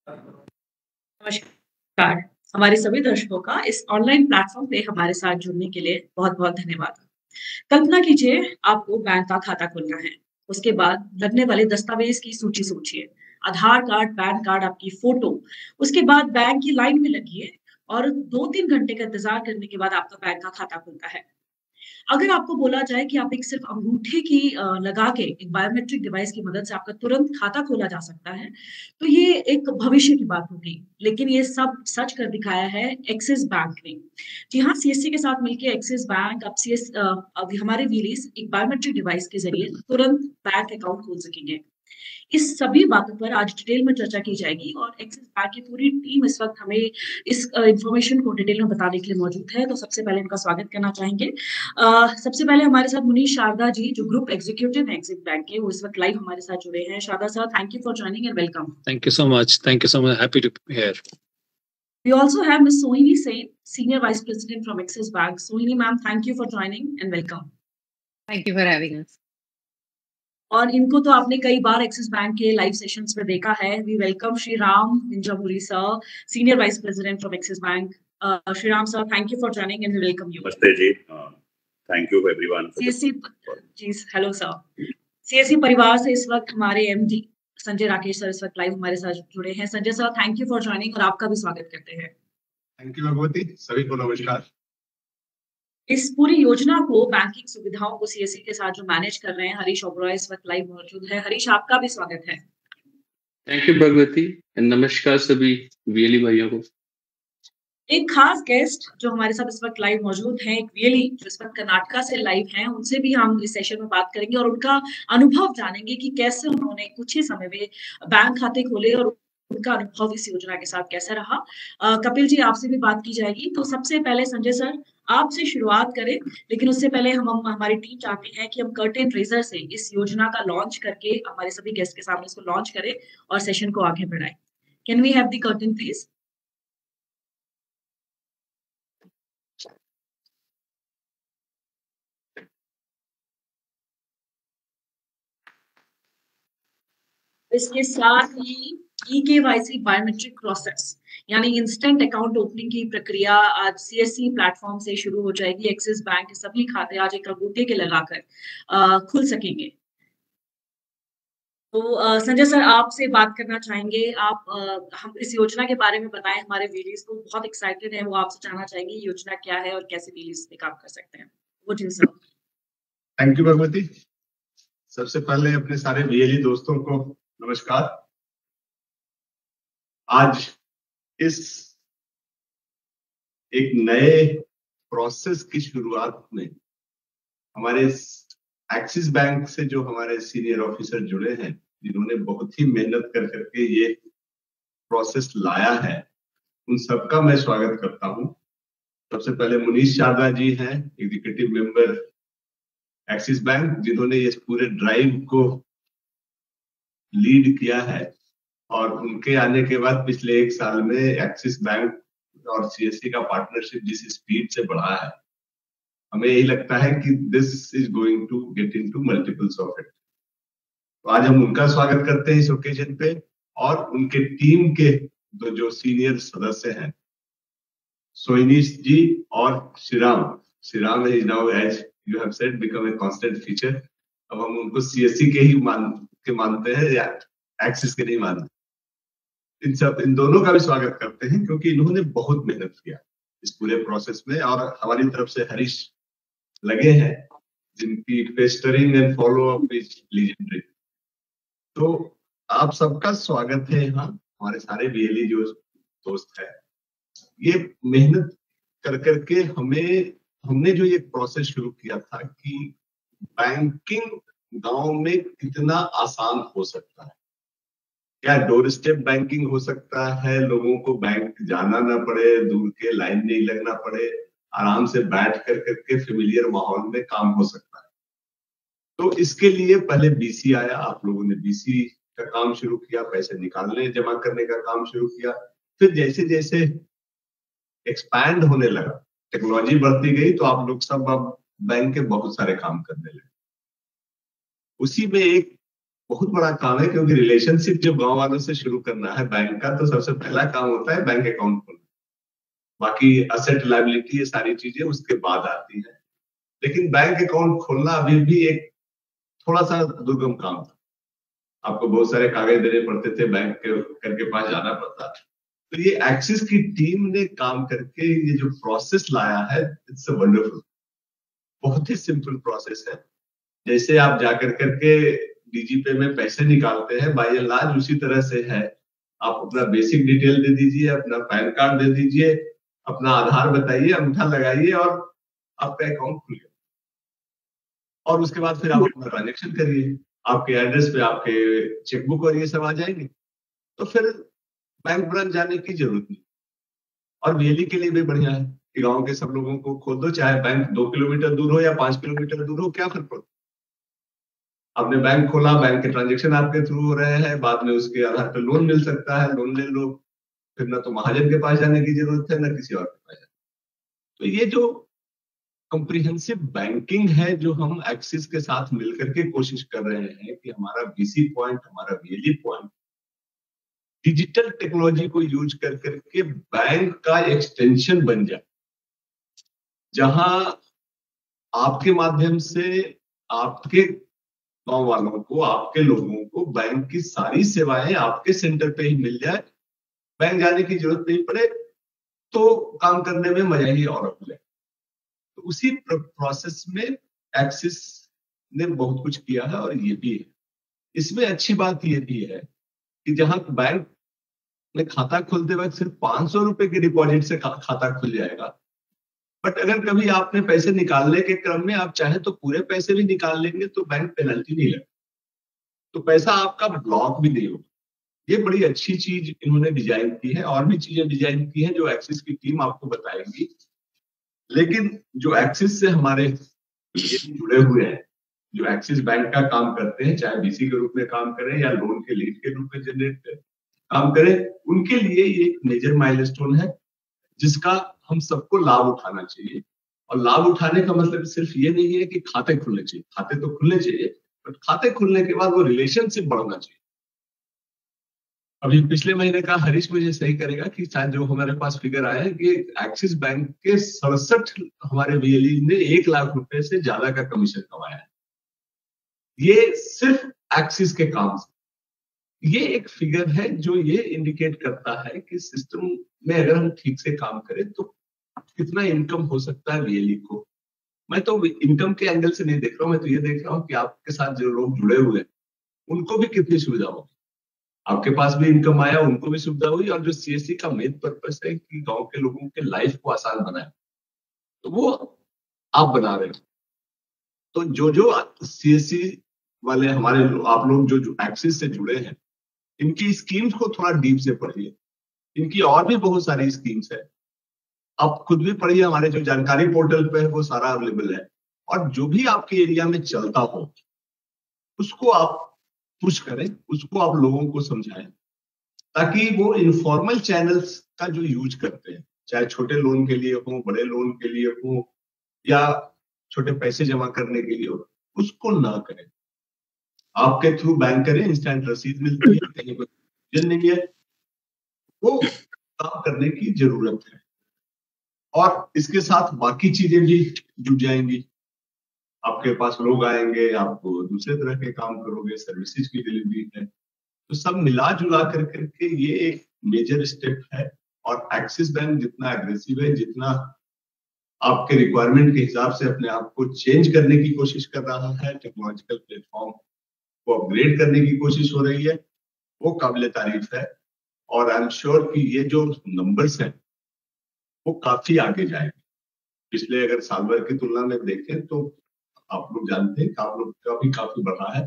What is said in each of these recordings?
नमस्कार। हमारे सभी दर्शकों का इस ऑनलाइन प्लेटफ़ॉर्म पे हमारे साथ जुड़ने के लिए बहुत-बहुत धन्यवाद। कल्पना कीजिए आपको बैंक का खाता खोलना है। उसके बाद लगने वाले दस्तावेज़ की सूची सोचिए। आधार कार्ड, पैन कार्ड, आपकी फ़ोटो। उसके बाद बैंक की लाइन में लगिए और 2-3 घंटे का इंतज़ार करने के बाद आपका बैंक का खाता खुलता है। अगर आपको बोला जाए कि आप एक सिर्फ अंगूठे की लगा के एक बायोमेट्रिक डिवाइस की मदद से आपका तुरंत खाता खोला जा सकता है, तो ये एक भविष्य की बात होगी। लेकिन ये सब सच कर दिखाया है एक्सिस बैंक ने। जी हाँ, सीएससी के साथ मिलके एक्सिस बैंक अब हमारे व्हीलीज़ एक बायोमेट्रिक डिवाइस के ज़रिए तुरंत बैंक अकाउंट खोल सकेंगे। इस सभी बातों पर आज डिटेल में चर्चा की जाएगी और एक्सिस बैंक की पूरी टीम इस वक़्त हमें इस इन्फॉर्मेशन को डिटेल में बताने के लिए मौजूद है, तो सबसे पहले इनका स्वागत करना चाहेंगे। सबसे पहले हमारे साथ मुनीश शारदा जी, जो ग्रुप एग्ज़ीक्यूटिव हैं एक्सिस बैंक के, वो इस वक़्त लाइव हमारे साथ जुड़े हैं। Sharda sir, thank you for joining and welcome. Thank you so much. Thank you so much. Happy to be here. We also have Ms. Sohini Sen, Senior Vice President from Axis Bank. Sohini ma'am, thank you for joining and welcome. Thank you for having us. और इनको तो आपने कई बार Axis bank के live sessions में देखा है। We welcome Shri Ram Vinjapuri sir, senior vice president from Axis bank. Shri Ram sir, thank you for joining and we welcome you. नमस्ते जी, thank you everyone. CSC ji, hello sir. CSC परिवार से इस वक्त हमारे एमडी संजय राकेश सर इस वक्त लाइव हमारे साथ जुड़े हैं। Sanjay sir, thank you for joining और आपका भी स्वागत करते हैं। थैंक यू भगवती, सभी को नमस्कार। इस पूरी योजना को बैंकिंग सुविधाओं को सीएससी के साथ जो मैनेज कर रहे हैं हरीश ओबरॉय इस वक्त लाइव मौजूद है। हरीश, आपका भी स्वागत है। थैंक यू भगवती, नमस्कार सभी वीएलई भाइयों को। एक खास गेस्ट जो हमारे साथ इस वक्त लाइव मौजूद हैं, एक वीएलई जो इस वक्त कर्नाटका से लाइव हैं, उनसे भी हम इस सेशन में बात करेंगे और उनका अनुभव जानेंगे कि कैसे उन्होंने कुछ ही समय में बैंक खाते खोले और उनका अनुभव इस योजना के साथ कैसा रहा। कपिल जी, आपसे भी बात की जाएगी। तो सबसे पहले संजय सर, आपसे शुरुआत करें, लेकिन उससे पहले हमारी टीम चाहती है कि हम कर्टेन रेजर से इस योजना का लॉन्च करके हमारे सभी गेस्ट के सामने इसको लॉन्च करें और सेशन को आगे बढ़ाएं। Can we have the curtain please? इसके साथ ही ई-केवाईसी बायोमेट्रिक प्रोसेस यानी इंस्टेंट अकाउंट ओपनिंग की प्रक्रिया आज सीएससी प्लेटफॉर्म से शुरू हो जाएगी। एक्सिस बैंक के सभी खाते आज एक अंगूठे के लगाकर खुल सकेंगे। तो संजय सर, आपसे बात करना चाहेंगे। आप हम इस योजना के बारे में बताएं। हमारे वीलीज को बहुत एक्साइटेड हैं, वो आपसे जानना चाहेंगे ये योजना क्या है और कैसे वीलीज पे काम कर सकते हैं। वो जी सर। Thank you Bhagwati. सबसे पहले अपने सारे वीएलई दोस्तों को नमस्कार। आज इस एक नए प्रोसेस की शुरुआत में हमारे एक्सिस बैंक से जो हमारे सीनियर ऑफिसर जुड़े हैं, जिन्होंने बहुत ही मेहनत कर करके ये प्रोसेस लाया है, उन सबका मैं स्वागत करता हूं। सबसे पहले मुनीश शारदा जी हैं, एग्जीक्यूटिव मेंबर एक्सिस बैंक, जिन्होंने इस पूरे ड्राइव को लीड किया है और उनके आने के बाद पिछले 1 साल में एक्सिस बैंक और सीएससी का पार्टनरशिप जिस स्पीड से बढ़ा है, हमें यही लगता है कि this is going to get into multiples of it. तो आज हम उनका स्वागत करते हैं इस ओकेजन पे और उनके टीम के जो सीनियर सदस्य हैं, सोहिनी जी और Shriram is now, as you have said, become a constant feature. अब हम उनको सीएससी के ही मानते हैं या एक्सिस के नहीं मानते। इन दोनों का भी स्वागत करते हैं क्योंकि इन्होंने बहुत मेहनत किया इस पूरे प्रोसेस में और हमारी तरफ से हरीश लगे हैं, जिनकी pestering and follow up is legendary. तो आप सबका स्वागत है यहाँ, हमारे सारे वीएलई जो दोस्त है। ये मेहनत कर करके हमने जो ये प्रोसेस शुरू किया था कि बैंकिंग गांव में कितना आसान हो सकता है, क्या डोर स्टेप बैंकिंग हो सकता है, लोगों को बैंक जाना ना पड़े, दूर के लाइन नहीं लगना पड़े, आराम से बैठ कर करके फेमिलियर माहौल में काम हो सकता है। तो इसके लिए पहले बीसी आया, आप लोगों ने बीसी का काम शुरू किया, पैसे निकालने जमा करने का काम शुरू किया। फिर जैसे जैसे एक्सपैंड होने लगा, टेक्नोलॉजी बढ़ती गई, तो आप लोग सब अब बैंक के बहुत सारे काम करने लगे। उसी में एक बहुत बड़ा काम है, क्योंकि रिलेशनशिप जब गांव वालों से शुरू करना है बैंक का, तो सबसे पहला काम होता है बैंक अकाउंट खोलना। बाकी असेट लायबिलिटी ये सारी चीजें उसके बाद आती है, लेकिन बैंक अकाउंट खोलना अभी भी एक थोड़ा सा दुर्गम काम था। आपको बहुत सारे कागज देने पड़ते थे, बैंक के पास जाना पड़ता। तो ये एक्सिस की टीम ने काम करके ये जो प्रोसेस लाया है, इट्स वंडरफुल। बहुत ही सिंपल प्रोसेस है। जैसे आप जाकर करके डीजीपे में पैसे निकालते हैं, बाय एंड लार्ज उसी तरह से है। आप अपना बेसिक डिटेल दे दीजिए, अपना पैन कार्ड दे दीजिए, अपना आधार बताइए, अंगूठा लगाइए और आपका अकाउंट खुल गया। और उसके बाद फिर आप अपना ट्रांजेक्शन करिए, आपके एड्रेस पे आपके चेकबुक और ये सब आ जाएंगे। तो फिर बैंक ब्रांच जाने की जरूरत नहीं। और वीएलई के लिए भी बढ़िया है कि गांव के सब लोगों को खोल दो, चाहे बैंक 2 किलोमीटर दूर हो या 5 किलोमीटर दूर हो, क्या फर्क पड़ता। आपने बैंक खोला, बैंक के ट्रांजेक्शन आपके थ्रू हो रहे हैं, बाद में उसके आधार पर लोन मिल सकता है, लोन ले लो। फिर ना तो महाजन के पास जाने की जरूरत है, ना किसी और के पास। तो ये जो कॉम्प्रिहेंसिव बैंकिंग है, जो हम एक्सिस के साथ मिलकर के कोशिश कर रहे हैं कि हमारा बीसी पॉइंट, हमारा वीएलई पॉइंट डिजिटल टेक्नोलॉजी को यूज कर करके बैंक का एक्सटेंशन बन जाए, जहां आपके माध्यम से आपके गांव वालों को, आपके लोगों को बैंक की सारी सेवाएं आपके सेंटर पे ही मिल जाए, बैंक जाने की जरूरत नहीं पड़े, तो काम करने में मजा ही और बढ़ जाए। तो उसी प्रोसेस में एक्सिस ने बहुत कुछ किया है, और ये भी है। इसमें अच्छी बात ये भी है कि जहां बैंक में खाता खोलते वक्त सिर्फ 500 रुपए के डिपॉजिट से खाता खुल जाएगा, बट अगर कभी आपने पैसे निकालने के क्रम में आप चाहे तो पूरे पैसे भी निकाल लेंगे तो बैंक पेनल्टी नहीं लगेगी, तो पैसा आपका ब्लॉक भी नहीं होगा। ये बड़ी अच्छी चीज इन्होंने डिजाइन की है। और भी चीजें डिजाइन की हैं जो एक्सिस की टीम आपको बताएगी। लेकिन जो एक्सिस से हमारे ये जुड़े हुए हैं, जो एक्सिस बैंक का काम करते हैं, चाहे बीसी के रूप में काम करें या लोन के लीड के रूप में जनरेट काम करें, उनके लिए ये एक मेजर माइलस्टोन है जिसका हम सबको लाभ उठाना चाहिए। और लाभ उठाने का मतलब सिर्फ ये नहीं है कि खाते खुलने चाहिए, खाते तो खुलने चाहिए, बट खाते खुलने के बाद वो रिलेशनशिप बढ़ना चाहिए। अभी पिछले महीने का हरीश मुझे सही करेगा कि शायद जो हमारे पास फिगर आया है कि एक्सिस बैंक के 67 हमारे वीएलई ने 1 लाख रुपए से ज्यादा का कमीशन कमाया है, ये सिर्फ एक्सिस के काम से। ये एक फिगर है जो ये इंडिकेट करता है कि सिस्टम में अगर हम ठीक से काम करें तो कितना इनकम हो सकता है वीएलई को। मैं तो इनकम के एंगल से नहीं देख रहा हूं, मैं तो ये देख रहा हूं कि आपके साथ जो लोग जुड़े हुए हैं उनको भी कितनी सुविधा होगी। आपके पास भी इनकम आया, उनको भी सुविधा हुई, और जो सीएससी का मेन पर्पस है कि गांव के लोगों के लाइफ को आसान बनाए, तो वो आप बना रहे हो। तो जो सीएससी वाले हमारे आप लोग जो एक्सिस से जुड़े हैं, इनकी स्कीम्स को थोड़ा डीप से पढ़िए। इनकी और भी बहुत सारी स्कीम्स है, आप खुद भी पढ़िए। हमारे जो जानकारी पोर्टल पे है वो सारा अवेलेबल है। और जो भी आपके एरिया में चलता हो उसको आप पुश करें, उसको आप लोगों को समझाएं, ताकि वो इनफॉर्मल चैनल्स का जो यूज करते हैं, चाहे छोटे लोन के लिए हो, बड़े लोन के लिए हो, या छोटे पैसे जमा करने के लिए हो, उसको ना करें। आपके थ्रू बैंक करें, इंस्टेंट रसीद मिलती है, कहीं कोई नहीं है, वो काम करने की जरूरत है। और इसके साथ बाकी चीजें भी जुड़ जाएंगी। आपके पास लोग आएंगे, आप दूसरे तरह के काम करोगे, सर्विसेज की डिलीवरी है, तो सब मिला जुला कर करके ये एक मेजर स्टेप है। और एक्सिस बैंक जितना एग्रेसिव है, जितना आपके रिक्वायरमेंट के हिसाब से अपने आप को चेंज करने की कोशिश कर रहा है, टेक्नोलॉजिकल प्लेटफॉर्म को अपग्रेड करने की कोशिश हो रही है, वो काबिल तारीफ है। और आई एम श्योर कि ये जो नंबर्स हैं वो काफी आगे जाएंगे। पिछले अगर साल भर की तुलना में देखें तो आप लोग जानते हैं कि आप लोग का भी काफी बढ़ा है,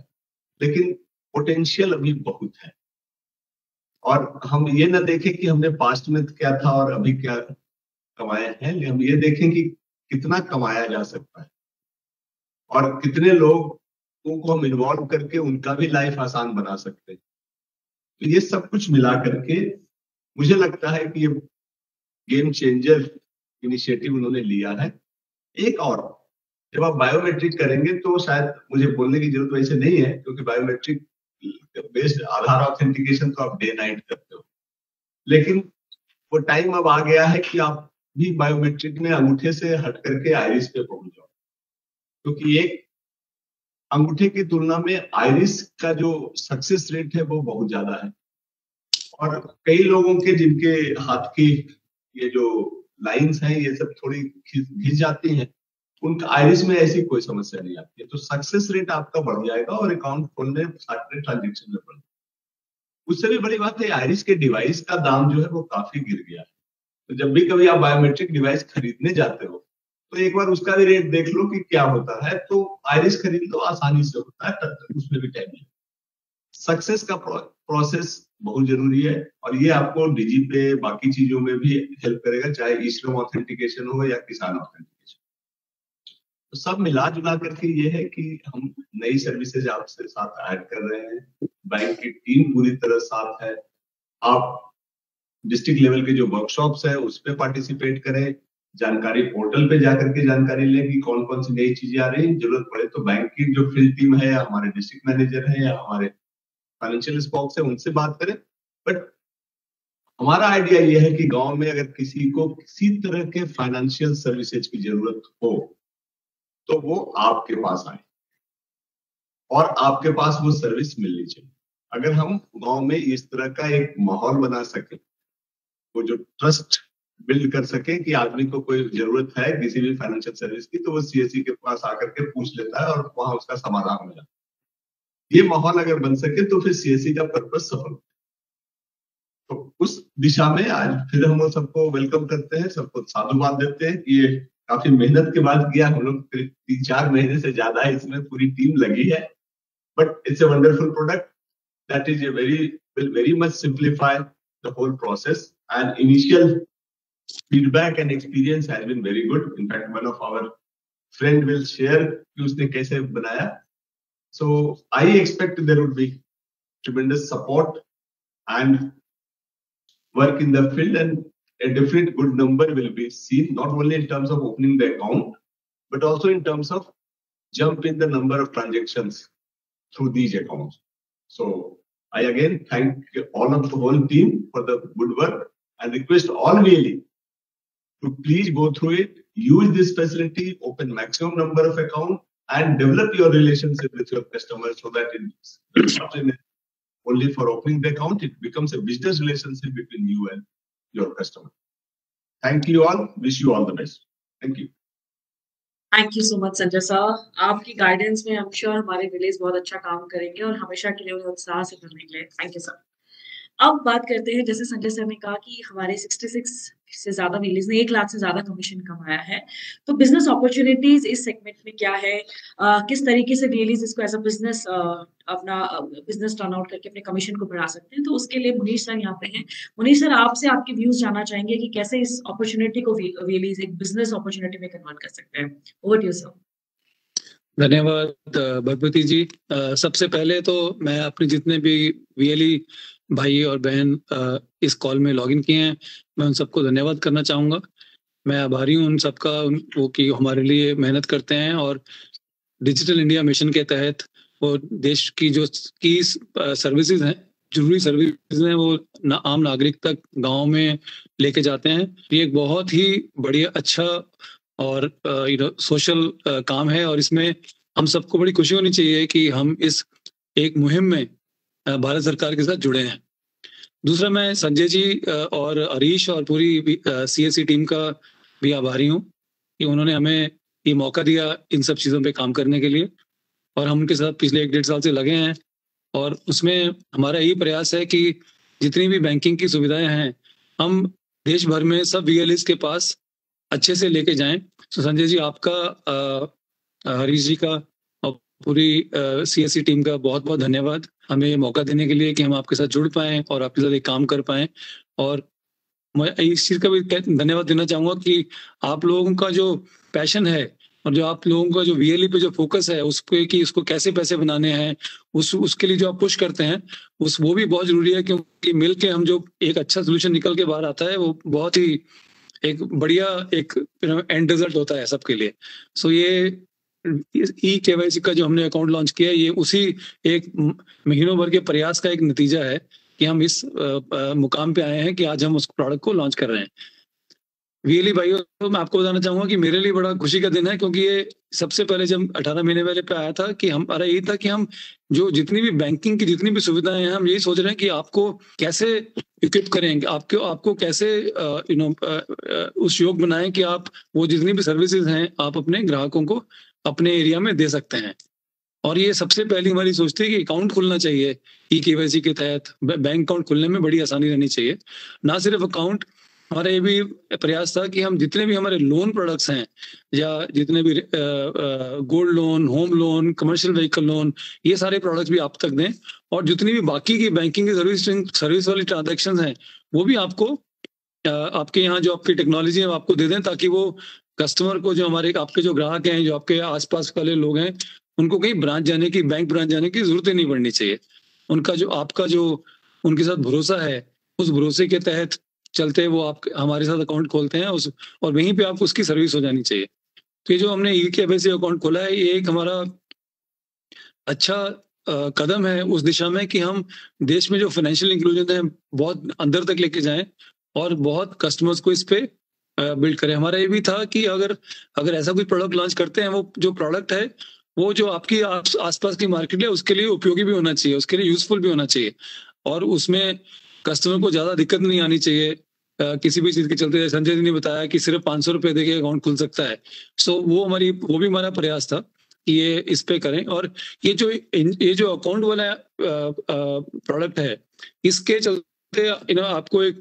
लेकिन पोटेंशियल अभी बहुत है। और हम ये ना देखें कि हमने पास्ट में क्या था और अभी क्या कमाया है, हम ये देखें कि कितना कमाया जा सकता है और कितने लोगों को हम इन्वॉल्व करके उनका भी लाइफ आसान बना सकते हैं। तो ये सब कुछ मिला करके मुझे लगता है कि ये गेम चेंजर इनिशिएटिव उन्होंने लिया है। एक और, जब आप बायोमेट्रिक करेंगे तो शायद मुझे बोलने की जरूरत वैसे नहीं है, क्योंकि बायोमेट्रिक बेस्ड आधार ऑथेंटिकेशन तो आप डे नाइट करते हो, लेकिन वो टाइम अब आ गया है कि आप भी बायोमेट्रिक में अंगूठे से हट करके आइरिस पे पहुंच जाओ, क्योंकि एक अंगूठे की तुलना में आइरिस का जो सक्सेस रेट है वो बहुत ज्यादा है। और कई लोगों के जिनके हाथ की ये जो लाइंस हैं ये सब थोड़ी घिस जाती हैं, उनका आइरिस में ऐसी कोई समस्या नहीं आती है, तो सक्सेस रेट आपका बढ़ जाएगा और अकाउंट खोलने सारे ट्रांजेक्शन में बढ़। उससे भी बड़ी बात है, आइरिस के डिवाइस का दाम जो है वो काफी गिर गया है। तो जब भी कभी आप बायोमेट्रिक डिवाइस खरीदने जाते हो तो एक बार उसका भी रेट देख लो कि क्या होता है, तो आइरिस खरीद लो, आसानी से होता है, उसमें भी टाइम नहीं। सक्सेस का प्रोसेस बहुत जरूरी है और ये आपको डिजी पे बाकी चीजों में भी हेल्प करेगा, चाहे ई श्रम ऑथेंटिकेशन हो या किसान ऑथेंटिकेशन। तो सब मिला जुला करके ये है कि हम नई सर्विसेज आपसे साथ ऐड कर रहे हैं, बैंक की टीम पूरी तरह साथ है। आप डिस्ट्रिक्ट लेवल के जो वर्कशॉप्स है उस पे पार्टिसिपेट करें, जानकारी पोर्टल पे जाकर के जानकारी लें कि कौन कौन सी नई चीजें आ रही हैं। जरूरत पड़े तो बैंक की जो फील्ड टीम है या हमारे डिस्ट्रिक्ट मैनेजर है या हमारे फाइनेंशियल स्पॉक्स है उनसे बात करें। बट हमारा आइडिया ये है कि गांव में अगर किसी को किसी तरह के फाइनेंशियल सर्विसेज की जरूरत हो तो वो आपके पास आए और आपके पास वो सर्विस मिलनी चाहिए। अगर हम गांव में इस तरह का एक माहौल बना सके, वो जो ट्रस्ट बिल्ड कर सके कि आदमी को कोई जरूरत है किसी भी फाइनेंशियल सर्विस की तो वो सीएससी के पास आकर के पूछ लेता है और वहां उसका समाधान हो जाता है। ये माहौल अगर बन सके तो फिर सीएससी का पर्पस सफल। तो उस दिशा में आज फिर हम सबको वेलकम करते हैं, सबको साधुवाद देते हैं कि ये काफी मेहनत के बाद किया, हम लोग 3-4 महीने से ज्यादा इसमें पूरी टीम लगी है, but it's a wonderful product that is will very much simplify the whole process, and initial feedback and experience has been very good. In fact, one of our friend will share कि उसने कैसे बनाया. So I expect there would be tremendous support and work in the field, and a definite good number will be seen, not only in terms of opening the account but also in terms of jump in the number of transactions through these accounts. So I again thank all of the whole team for the good work and request all VLE to please go through it, use this facility, open maximum number of accounts and develop your relationship with your customers so that it's not only for opening the account, it becomes a business relationship between you and your customer. Thank you all. Wish you all the best. Thank you. Thank you so much Sanjay sir, आपकी guidance में I am sure हमारे village बहुत अच्छा काम करेंगे और हमेशा के लिए उन्हें उत्साह से करने के लिए थैंक यू सर। अब बात करते हैं, जैसे संजय सर ने कहा कि हमारे 66 से ज्यादा विलेज ने 1 लाख से ज्यादा कमीशन कमाया है, तो बिजनेस अपॉर्चुनिटीज इस सेगमेंट में क्या है, किस तरीके से विलेज इसको एज अ बिजनेस अपना बिजनेस टर्न आउट करके अपने कमीशन को बढ़ा सकते हैं, तो उसके लिए मुनीश सर यहाँ पे हैं। मुनीश सर, आपसे आपके व्यूज जानना चाहेंगे कि कैसे इस अपॉर्चुनिटी को विलेज एक बिजनेस अपॉर्चुनिटी में कन्वर्ट कर सकते हैं। Over to you sir. धन्यवाद भगवती जी। सबसे पहले तो मैं अपने जितने भी वीएलई भाई और बहन इस कॉल में लॉगिन किए हैं, मैं उन सबको धन्यवाद करना चाहूँगा। मैं आभारी हूँ उन सबका, वो कि हमारे लिए मेहनत करते हैं और डिजिटल इंडिया मिशन के तहत वो देश की जो की सर्विसेज हैं, जरूरी सर्विसेज हैं, वो आम नागरिक तक गाँव में लेके जाते हैं। ये एक बहुत ही बढ़िया अच्छा और सोशल काम है और इसमें हम सबको बड़ी खुशी होनी चाहिए कि हम इस एक मुहिम में भारत सरकार के साथ जुड़े हैं। दूसरा, मैं संजय जी और हरीश और पूरी सीएससी टीम का भी आभारी हूँ कि उन्होंने हमें ये मौका दिया इन सब चीज़ों पे काम करने के लिए, और हम उनके साथ पिछले 1-1.5 साल से लगे हैं। और उसमें हमारा यही प्रयास है कि जितनी भी बैंकिंग की सुविधाएं हैं हम देश भर में सब वीएलएस के पास अच्छे से लेके जाएं। तो संजय जी आपका, हरीश जी का और पूरी सीएससी टीम का बहुत बहुत धन्यवाद हमें ये मौका देने के लिए कि हम आपके साथ जुड़ पाएं और आपके साथ एक काम कर पाएं। और मैं इस चीज़ का भी धन्यवाद देना चाहूँगा कि आप लोगों का जो पैशन है और जो आप लोगों का जो वीएलई पे जो फोकस है उस पे कि इसको कैसे पैसे बनाने हैं, उसके लिए जो आप पुश करते हैं वो भी बहुत जरूरी है, क्योंकि मिल के हम जो एक अच्छा सोल्यूशन निकल के बाहर आता है वो बहुत ही एक बढ़िया एक एंड रिजल्ट होता है सबके लिए। सो ये KYC का जो हमने अकाउंट लॉन्च किया है, ये उसी एक महीनों भर के प्रयास का एक नतीजा है कि हम इस मुकाम पे आए हैं कि आज हम उस प्रोडक्ट को लॉन्च कर रहे हैं। वीएलई भाइयों, तो मैं आपको बताना चाहूंगा कि मेरे लिए बड़ा खुशी का दिन है, क्योंकि ये सबसे पहले जब 18 महीने पहले पे आया था कि हमारा यही था कि हम जो जितनी भी बैंकिंग की जितनी भी सुविधाएं हैं, हम यही सोच रहे हैं कि आपको कैसे इक्विप करेंगे, आपको कैसे उस योग बनाएं कि आप वो जितनी भी सर्विसेज हैं आप अपने ग्राहकों को अपने एरिया में दे सकते हैं। और ये सबसे पहली हमारी सोच थी कि अकाउंट खुलना चाहिए KYC के तहत। बैंक अकाउंट खुलने में बड़ी आसानी रहनी चाहिए। ना सिर्फ अकाउंट, हमारा ये भी प्रयास था कि हम जितने भी हमारे लोन प्रोडक्ट्स हैं या जितने भी gold loan, home loan, commercial vehicle loan, ये सारे प्रोडक्ट्स भी आप तक दें। और जितनी भी बाकी की बैंकिंग की सर्विस वाली ट्रांजेक्शन हैं वो भी आपको आपके यहाँ जो आपकी टेक्नोलॉजी है आपको दे दें, ताकि वो कस्टमर को, जो हमारे आपके जो ग्राहक हैं, जो आपके आसपास वाले लोग हैं, उनको कहीं ब्रांच जाने की, बैंक ब्रांच जाने की जरूरत ही नहीं पड़नी चाहिए। उनका जो आपका जो उनके साथ भरोसा है, उस भरोसे के तहत चलते वो आप हमारे साथ अकाउंट खोलते हैं और वहीं पे आप उसकी सर्विस हो जानी चाहिए। तो ये जो हमने KYC अकाउंट खोला है, ये एक हमारा अच्छा कदम है उस दिशा में कि हम देश में जो फाइनेंशियल इंक्लूजन है बहुत अंदर तक लेके जाएं और बहुत कस्टमर्स को इस पे बिल्ड करें। हमारा ये भी था कि अगर ऐसा कोई प्रोडक्ट लॉन्च करते हैं, वो जो प्रोडक्ट है वो जो आपकी आसपास की मार्केट है उसके लिए उपयोगी भी होना चाहिए, उसके लिए यूजफुल भी होना चाहिए, और उसमें कस्टमर को ज्यादा दिक्कत नहीं आनी चाहिए किसी भी चीज के चलते। संजय जी ने बताया कि सिर्फ 500 रुपए देके अकाउंट खुल सकता है, सो वो भी हमारा प्रयास था कि ये इस पे करें। और ये जो अकाउंट वाला प्रोडक्ट है, इसके चलते आपको एक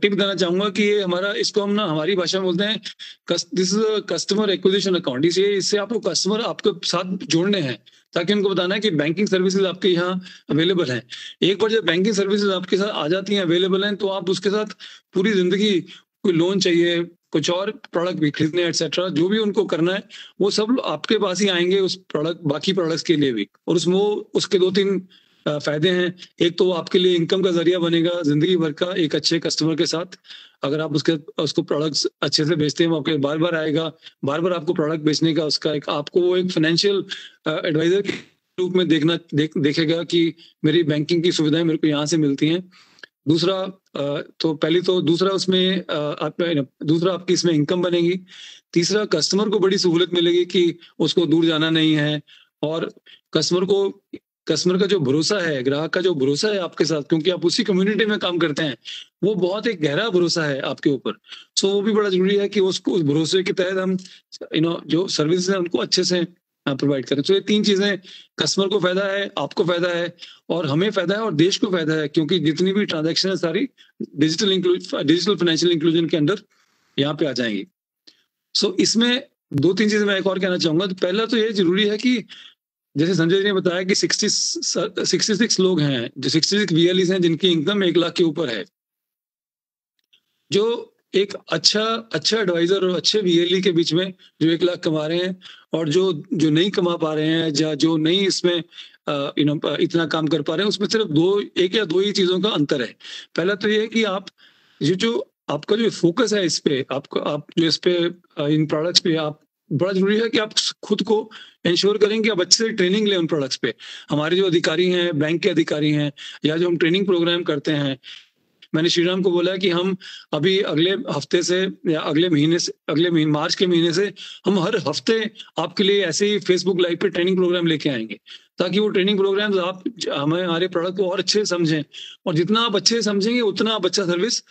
टिप देना चाहूंगा कि ये इसको हम ना हमारी भाषा में बोलते हैं this is customer acquisition account. इससे आपको कस्टमर आपके साथ जोड़ने हैं, ताकि उनको बताना है कि बैंकिंग सर्विसेज आपके यहाँ अवेलेबल हैं। एक बार जब बैंकिंग सर्विसेज आपके साथ आ जाती हैं, अवेलेबल हैं, तो आप उसके साथ पूरी जिंदगी, कोई लोन चाहिए, कुछ और प्रोडक्ट भी खरीदने एटसेट्रा, जो भी उनको करना है वो सब आपके पास ही आएंगे उस प्रोडक्ट, बाकी प्रोडक्ट्स के लिए भी। और उसमें उसके 2-3 फायदे हैं। एक तो वो आपके लिए इनकम का जरिया बनेगा जिंदगी भर का, एक अच्छे कस्टमर के साथ। अगर आप उसको प्रोडक्ट्स अच्छे से बेचते हैं, वो आपके बार बार आएगा, बार बार आपको प्रोडक्ट बेचने का उसका आपको वो एक फाइनेंशियल एडवाइजर के रूप में देखेगा कि मेरी बैंकिंग की सुविधाएं मेरे को यहाँ से मिलती हैं। दूसरा आपकी इसमें इनकम बनेगी। तीसरा, कस्टमर को बड़ी सहूलत मिलेगी कि उसको दूर जाना नहीं है, और कस्टमर का जो भरोसा है, ग्राहक का जो भरोसा है आपके साथ, क्योंकि आप उसी कम्युनिटी में काम करते हैं, वो बहुत एक गहरा भरोसा है आपके ऊपर। सो वो भी बड़ा जरूरी है कि उस भरोसे के तहत हम जो सर्विस है उनको अच्छे से प्रोवाइड करें। तो ये 3 चीजें, कस्टमर को फायदा है, आपको फायदा है, और हमें फायदा है, और देश को फायदा है, क्योंकि जितनी भी ट्रांजेक्शन है सारी डिजिटल फाइनेंशियल इंक्लूजन के अंदर यहाँ पे आ जाएंगी। सो इसमें 2-3 चीजें मैं एक और कहना चाहूंगा। तो पहला तो ये जरूरी है कि जैसे संजय जी ने बताया कि 66 लोग हैं, जो 66 VLEs हैं जिनकी इनकम 1 लाख के ऊपर है। जो एक अच्छा एडवाइजर और अच्छे VLE के बीच में जो 1 लाख कमा रहे हैं, और जो नहीं कमा पा रहे हैं, या जो नहीं इसमें इतना काम कर पा रहे हैं, उसमें सिर्फ 1 या 2 ही चीजों का अंतर है। पहला तो ये है कि आप जो आपका जो फोकस है इस पे, आप जो इस पे इन प्रोडक्ट्स पे, आप बड़ा जरूरी है कि आप खुद को इंश्योर करें कि आप अच्छे से ट्रेनिंग लें उन प्रोडक्ट्स पे। हमारे जो अधिकारी हैं, बैंक के अधिकारी हैं, या जो हम ट्रेनिंग प्रोग्राम करते हैं, मैंने श्रीराम को बोला कि हम अभी अगले हफ्ते से या अगले मार्च के महीने से हम हर हफ्ते आपके लिए ऐसे ही फेसबुक लाइव पे ट्रेनिंग प्रोग्राम लेके आएंगे, ताकि वो ट्रेनिंग प्रोग्राम्स आप हमारे प्रोडक्ट को और अच्छे से समझें, और जितना आप अच्छे से समझेंगे उतना आप अच्छा सर्विस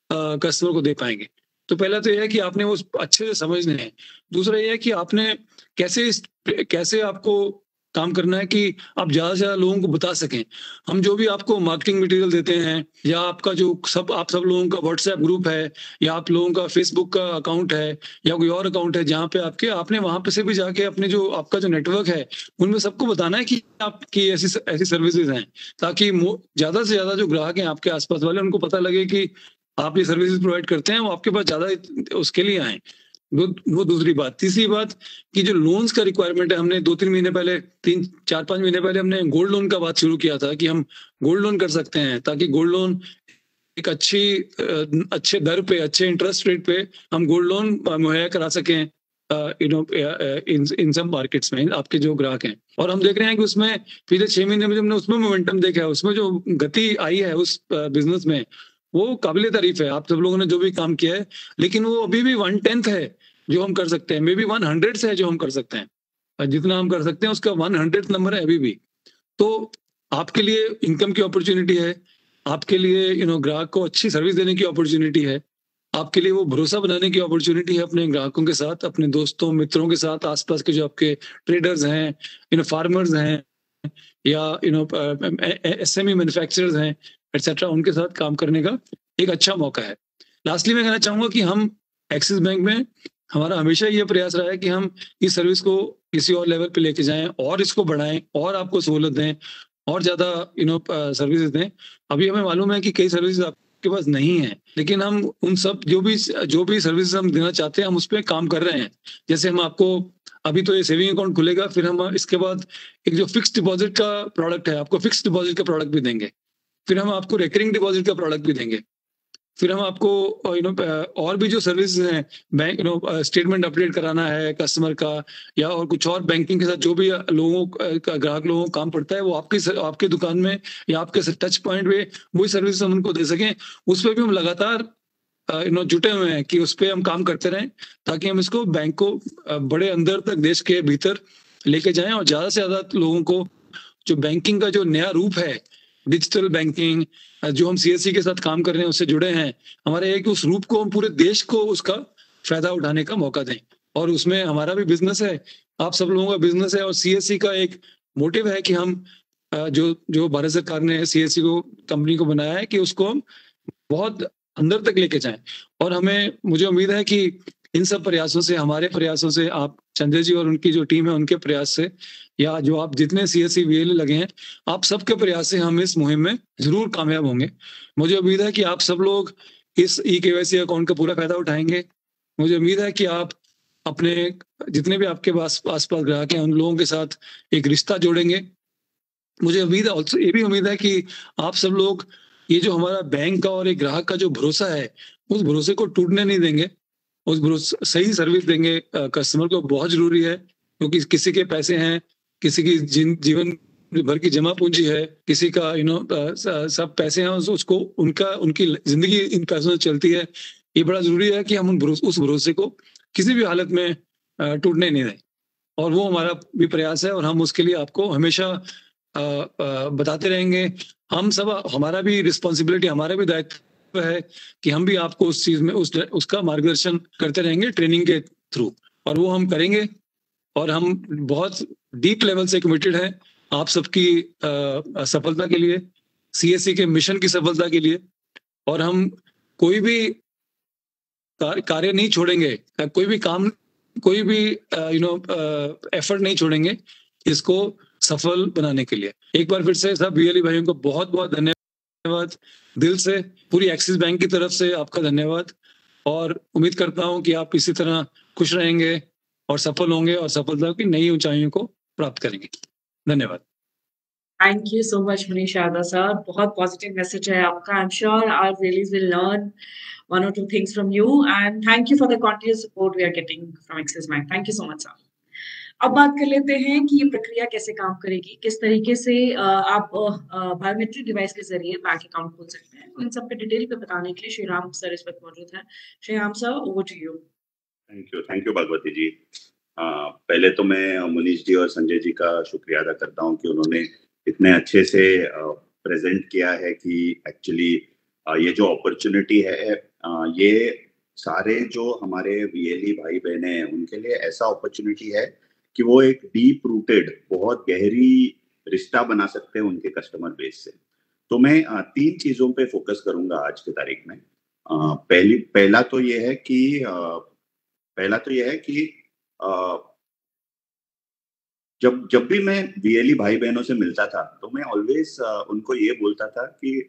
कस्टमर को दे पाएंगे। तो पहला तो यह है कि आपने वो अच्छे से समझने हैं। दूसरा यह है कि आपने कैसे आपको काम करना है कि आप ज्यादा से ज्यादा लोगों को बता सकें। हम जो भी आपको मार्केटिंग मटेरियल देते हैं, या आपका जो आप सब लोगों का व्हाट्सएप ग्रुप है, या आप लोगों का फेसबुक का अकाउंट है, या कोई और अकाउंट है जहाँ पे आपने वहां पे से भी जाके अपने जो आपका जो नेटवर्क है उनमें सबको बताना है कि आपकी ऐसी सर्विसेज हैं, ताकि ज्यादा से ज्यादा जो ग्राहक हैं आपके आसपास वाले, उनको पता लगे कि आप ये सर्विसेज प्रोवाइड करते हैं, वो आपके पास ज्यादा उसके लिए आए। वो दूसरी बात। तीसरी बात कि जो लोन्स का रिक्वायरमेंट है, हमने 2-3 महीने पहले, 3-4-5 महीने पहले हमने गोल्ड लोन का बात शुरू किया था कि हम गोल्ड लोन कर सकते हैं, ताकि गोल्ड लोन एक अच्छे दर पे, अच्छे इंटरेस्ट रेट पे हम गोल्ड लोन मुहैया करा सकें इन सब मार्केट्स में आपके जो ग्राहक हैं, और हम देख रहे हैं कि उसमें पिछले 6 महीने में जो हमने उसमें मोमेंटम देखा है, उसमें जो गति आई है उस बिजनेस में, वो काबिले तारीफ है। आप सब लोगों ने जो भी काम किया है, लेकिन वो अभी भी 1/10 है जो हम कर सकते हैं, मे बी 100 है जो हम कर सकते हैं। जितना हम कर सकते हैं उसका 100 नंबर है अभी भी। तो आपके लिए इनकम की अपॉर्चुनिटी है, आपके लिए ग्राहक को अच्छी सर्विस देने की अपॉर्चुनिटी है, आपके लिए वो भरोसा बनाने की अपॉर्चुनिटी है अपने ग्राहकों के साथ, अपने दोस्तों मित्रों के साथ, आसपास के जो आपके ट्रेडर्स हैं, फार्मर्स हैं, या SME मैन्युफैक्चरर्स हैं, एटसेट्रा, उनके साथ काम करने का एक अच्छा मौका है। लास्टली मैं कहना चाहूंगा कि हम एक्सिस बैंक में हमारा हमेशा ये प्रयास रहा है कि हम इस सर्विस को किसी और लेवल पे लेके जाएं और इसको बढ़ाएं और आपको सहूलत दें और ज्यादा सर्विसेज दें। अभी हमें मालूम है कि कई सर्विसेज आपके पास नहीं है, लेकिन हम उन सब जो भी सर्विसेज हम देना चाहते हैं हम उस पर काम कर रहे हैं। जैसे हम आपको अभी तो ये सेविंग अकाउंट खुलेगा, फिर हम इसके बाद एक जो फिक्स डिपॉजिट का प्रोडक्ट है, आपको फिक्स डिपॉजिट का प्रोडक्ट भी देंगे, फिर हम आपको रिकरिंग डिपॉजिट का प्रोडक्ट भी देंगे, फिर हम आपको और भी जो सर्विस हैं, बैंक स्टेटमेंट अपडेट कराना है कस्टमर का, या और कुछ और बैंकिंग के साथ जो भी ग्राहक लोगों को काम पड़ता है, वो आपकी दुकान में या आपके टच पॉइंट पे वही सर्विस हम उनको दे सकें। उस पर भी हम लगातार जुटे हुए हैं कि उस पर हम काम करते रहें, ताकि हम इसको बैंक को बड़े अंदर तक देश के भीतर लेके जाएं और ज्यादा से ज्यादा लोगों को जो बैंकिंग का जो नया रूप है, डिजिटल बैंकिंग, जो हम CSC के साथ काम कर रहे हैं उससे जुड़े हैं, हमारे एक उस रूप को हम पूरे देश को उसका फायदा उठाने का मौका दें। और उसमें हमारा भी बिजनेस है, आप सब लोगों का बिजनेस है, और CSC का एक मोटिव है कि हम जो भारत सरकार ने CSC को कंपनी को बनाया है कि उसको हम बहुत अंदर तक लेके जाएं। और मुझे उम्मीद है कि इन सब प्रयासों से, हमारे प्रयासों से, आप संजय जी और उनकी जो टीम है उनके प्रयास से, या जो आप जितने CSC VLE लगे हैं, आप सबके प्रयास से हम इस मुहिम में जरूर कामयाब होंगे। मुझे उम्मीद है कि आप सब लोग इस eKYC अकाउंट का पूरा फायदा उठाएंगे। मुझे उम्मीद है कि आप अपने जितने भी आपके आसपास ग्राहक हैं उन लोगों के साथ एक रिश्ता जोड़ेंगे। मुझे उम्मीद है ये भी उम्मीद है कि आप सब लोग ये जो हमारा बैंक का और एक ग्राहक का जो भरोसा है, उस भरोसे को टूटने नहीं देंगे, उस भरोसे सही सर्विस देंगे कस्टमर को। बहुत जरूरी है, क्योंकि किसी के पैसे हैं, किसी की जीवन भर की जमा पूंजी है, किसी का सब पैसे हैं, उसको उनकी जिंदगी इन पैसों से चलती है। ये बड़ा जरूरी है कि हम उस भरोसे को किसी भी हालत में टूटने नहीं दें, और वो हमारा भी प्रयास है, और हम उसके लिए आपको हमेशा बताते रहेंगे। हम सब, हमारा भी रिस्पॉन्सिबिलिटी, हमारा भी दायित्व है कि हम भी आपको उस चीज में उसका मार्गदर्शन करते रहेंगे ट्रेनिंग के थ्रू, और वो हम करेंगे। और हम बहुत डीप लेवल से कमिटेड हैं आप सबकी सफलता के लिए, CSC के मिशन की सफलता के लिए, और हम कोई भी कार्य नहीं छोड़ेंगे, कोई भी एफर्ट नहीं छोड़ेंगे इसको सफल बनाने के लिए। एक बार फिर से सब VLE भाइयों को बहुत बहुत धन्यवाद, दिल से पूरी एक्सिस बैंक की तरफ से आपका धन्यवाद, और उम्मीद करता हूं कि आप इसी तरह खुश रहेंगे और सफल होंगे और सफलता की नई ऊंचाइयों को प्राप्त करेंगे। धन्यवाद। Thank you so much, Manish Yadav sir. बहुत पॉजिटिव मैसेज है आपका. I'm sure our VLEs will learn one or two things from you, and thank you for the continuous support we are getting from Axis Bank. Thank you so much, sir. अब बात कर लेते हैं कि ये प्रक्रिया कैसे काम करेगी, किस तरीके से आप बायोमेट्रिक डिवाइस के जरिए बैंक अकाउंट खोल सकते हैं। तो इन सब के डिटेल पे बताने के लिए श्रीराम सर इस वक्त मौजूद हैं। Shriram sir, over to you. Thank you Bhagwati ji. पहले तो मैं मनीष जी और संजय जी का शुक्रिया अदा करता हूं कि उन्होंने इतने अच्छे से प्रेजेंट किया है कि एक्चुअली ये जो अपॉर्चुनिटी है, ये सारे जो हमारे VLE भाई बहने हैं उनके लिए ऐसा अपॉर्चुनिटी है कि वो एक डीप रूटेड, बहुत गहरी रिश्ता बना सकते हैं उनके कस्टमर बेस से। तो मैं 3 चीजों पे फोकस करूंगा आज की तारीख में। पहला तो ये है कि जब भी मैं VLE भाई बहनों से मिलता था तो मैं ऑलवेज उनको ये बोलता था कि